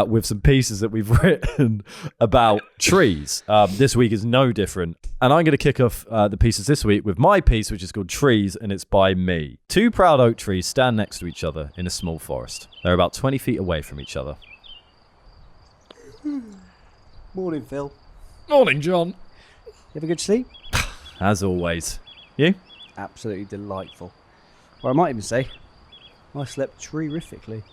with some pieces that we've written about trees. This week is no different. And I'm going to kick off the pieces this week with my piece, which is called Trees, and it's by me. Two proud oak trees stand next to each other in a small forest. They're about 20 feet away from each other. Morning, Phil. Morning, John. You have a good sleep? As always. You? Absolutely delightful. Or I might even say, I slept terrifically.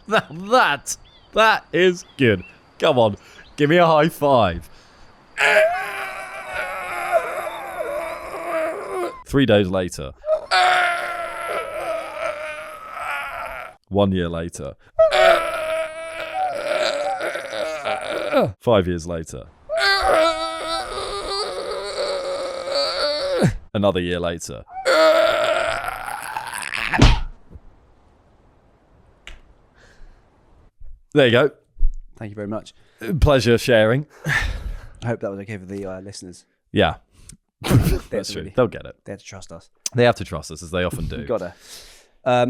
That is good. Come on, give me a high five. 3 days later. 1 year later. 5 years later. Another year later. There you go. Thank you very much. Pleasure sharing. I hope that was okay for the listeners. Yeah. That's true. They'll get it. They have to trust us. They have to trust us, as they often do. Gotta.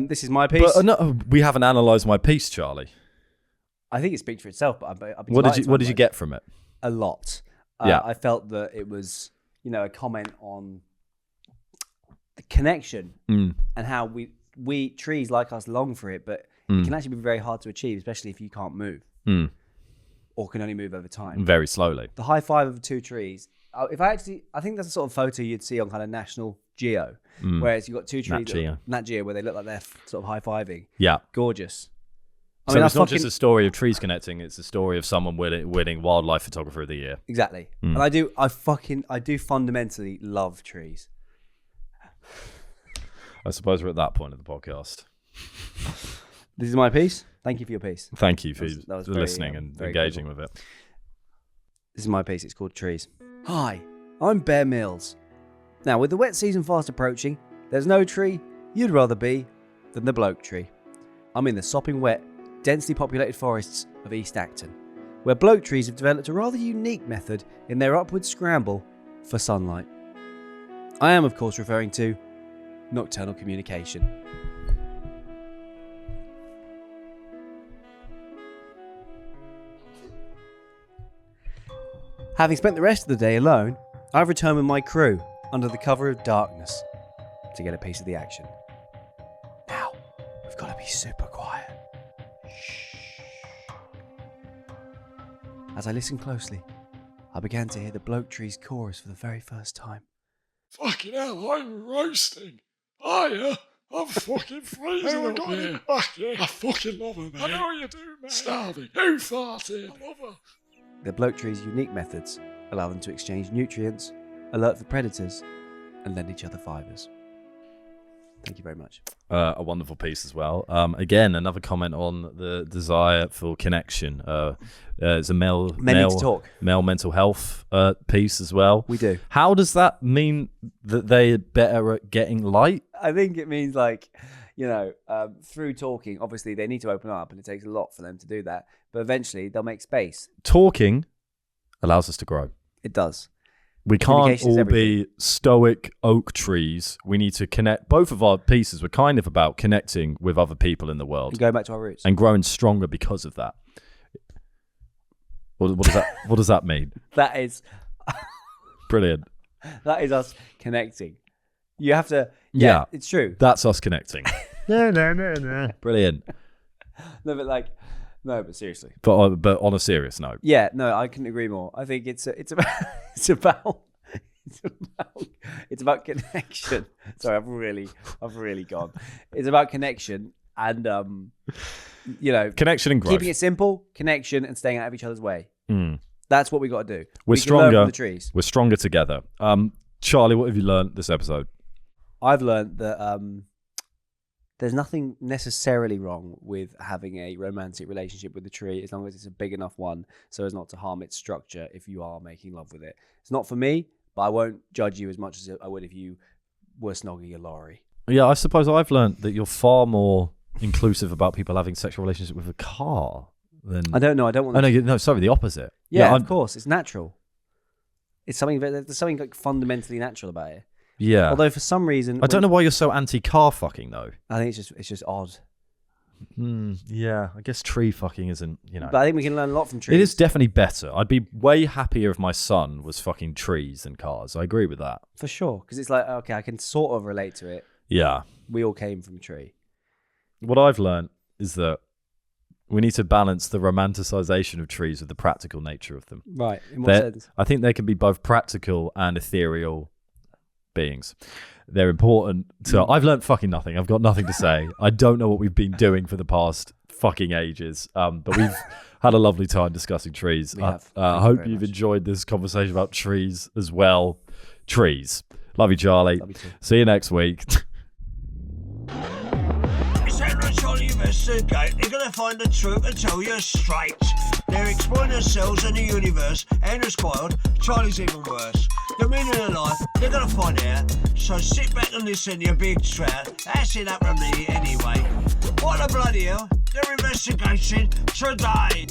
This is my piece. But no, we haven't analysed my piece, Charlie. I think it speaks for itself. But What did you get from it? A lot. Yeah. I felt that it was, a comment on the connection and how we trees like us long for it, but it can actually be very hard to achieve, especially if you can't move or can only move over time. Very slowly. The high five of two trees. I think that's the sort of photo you'd see on kind of National Geo, whereas you've got two trees, Nat Geo, where they look like they're sort of high-fiving. Yeah. Gorgeous. So it's not just a story of trees connecting, it's a story of someone winning Wildlife Photographer of the Year. Exactly. And I do fundamentally love trees. I suppose we're at that point of the podcast. This is my piece. Thank you for your piece. Thank you for that was listening and engaging cool. with it. This is my piece. It's called Trees. Hi, I'm Bear Mills. Now, with the wet season fast approaching, there's no tree you'd rather be than the bloke tree. I'm in the sopping wet, densely populated forests of East Acton, where bloke trees have developed a rather unique method in their upward scramble for sunlight. I am, of course, referring to nocturnal communication. Having spent the rest of the day alone, I've returned with my crew under the cover of darkness to get a piece of the action. Now, we've got to be super quiet. Shh. As I listened closely, I began to hear the bloke tree's chorus for the very first time. Fucking hell, I'm roasting. I'm fucking freezing up here. I fucking love her, man. I know you do, man. Starving. Who farted? I love her. The bloke tree's unique methods allow them to exchange nutrients, alert for predators, and lend each other fibres. Thank you very much. A wonderful piece as well. Again, another comment on the desire for connection. It's a Men need to talk. male mental health piece as well. We do. How does that mean that they're better at getting light? I think it means like, through talking, obviously they need to open up and it takes a lot for them to do that. But eventually they'll make space. Talking allows us to grow. It does. We can't Communication is all be stoic oak trees. We need to connect. Both of our pieces were kind of about connecting with other people in the world And go back to our roots. and growing stronger because of that. What does that? What does that mean? That is Brilliant. us connecting. You have to. Yeah. It's true. That's us connecting. Brilliant. But seriously. But on a serious note, Yeah, no, I couldn't agree more. I think it's about connection. Sorry, I've really gone. It's about connection and connection and growth. keeping it simple, connection, and staying out of each other's way. That's what we got to do. We're We can learn stronger. from the trees. We're stronger together. Charlie, what have you learned this episode? I've learned that there's nothing necessarily wrong with having a romantic relationship with the tree as long as it's a big enough one so as not to harm its structure if you are making love with it. It's not for me, but I won't judge you as much as I would if you were snogging a lorry. Yeah, I suppose I've learned that you're far more inclusive about people having sexual relationship with a car than... I don't know. I don't want... no, sorry, the opposite. Yeah, I'm- of course. It's natural. It's something... There's something like fundamentally natural about it. Yeah. Although for some reason... I don't know why you're so anti-car fucking, though. I think it's just odd. Yeah, I guess tree fucking isn't, But I think we can learn a lot from trees. It is definitely better. I'd be way happier if my son was fucking trees than cars. I agree with that. For sure. Because it's like, okay, I can sort of relate to it. Yeah. We all came from a tree. What I've learned is that we need to balance the romanticization of trees with the practical nature of them. Right. In what sense? I think they can be both practical and ethereal beings. They're important to... I've learned fucking nothing. I've got nothing to say. I don't know what we've been doing for the past fucking ages. But we've had a lovely time discussing trees. We have. I hope you've enjoyed this conversation about trees as well. Trees. Love you, Charlie. Love you too. See you next week. It's Henry and Charlie investigate. They're gonna find the truth and tell you straight. They're exploring themselves and the universe. Andrew's spoiled. Charlie's even worse. The meaning of life, they're gonna find out. So sit back and listen, you big trout. That's enough from me anyway. What the bloody hell? They're investigating today.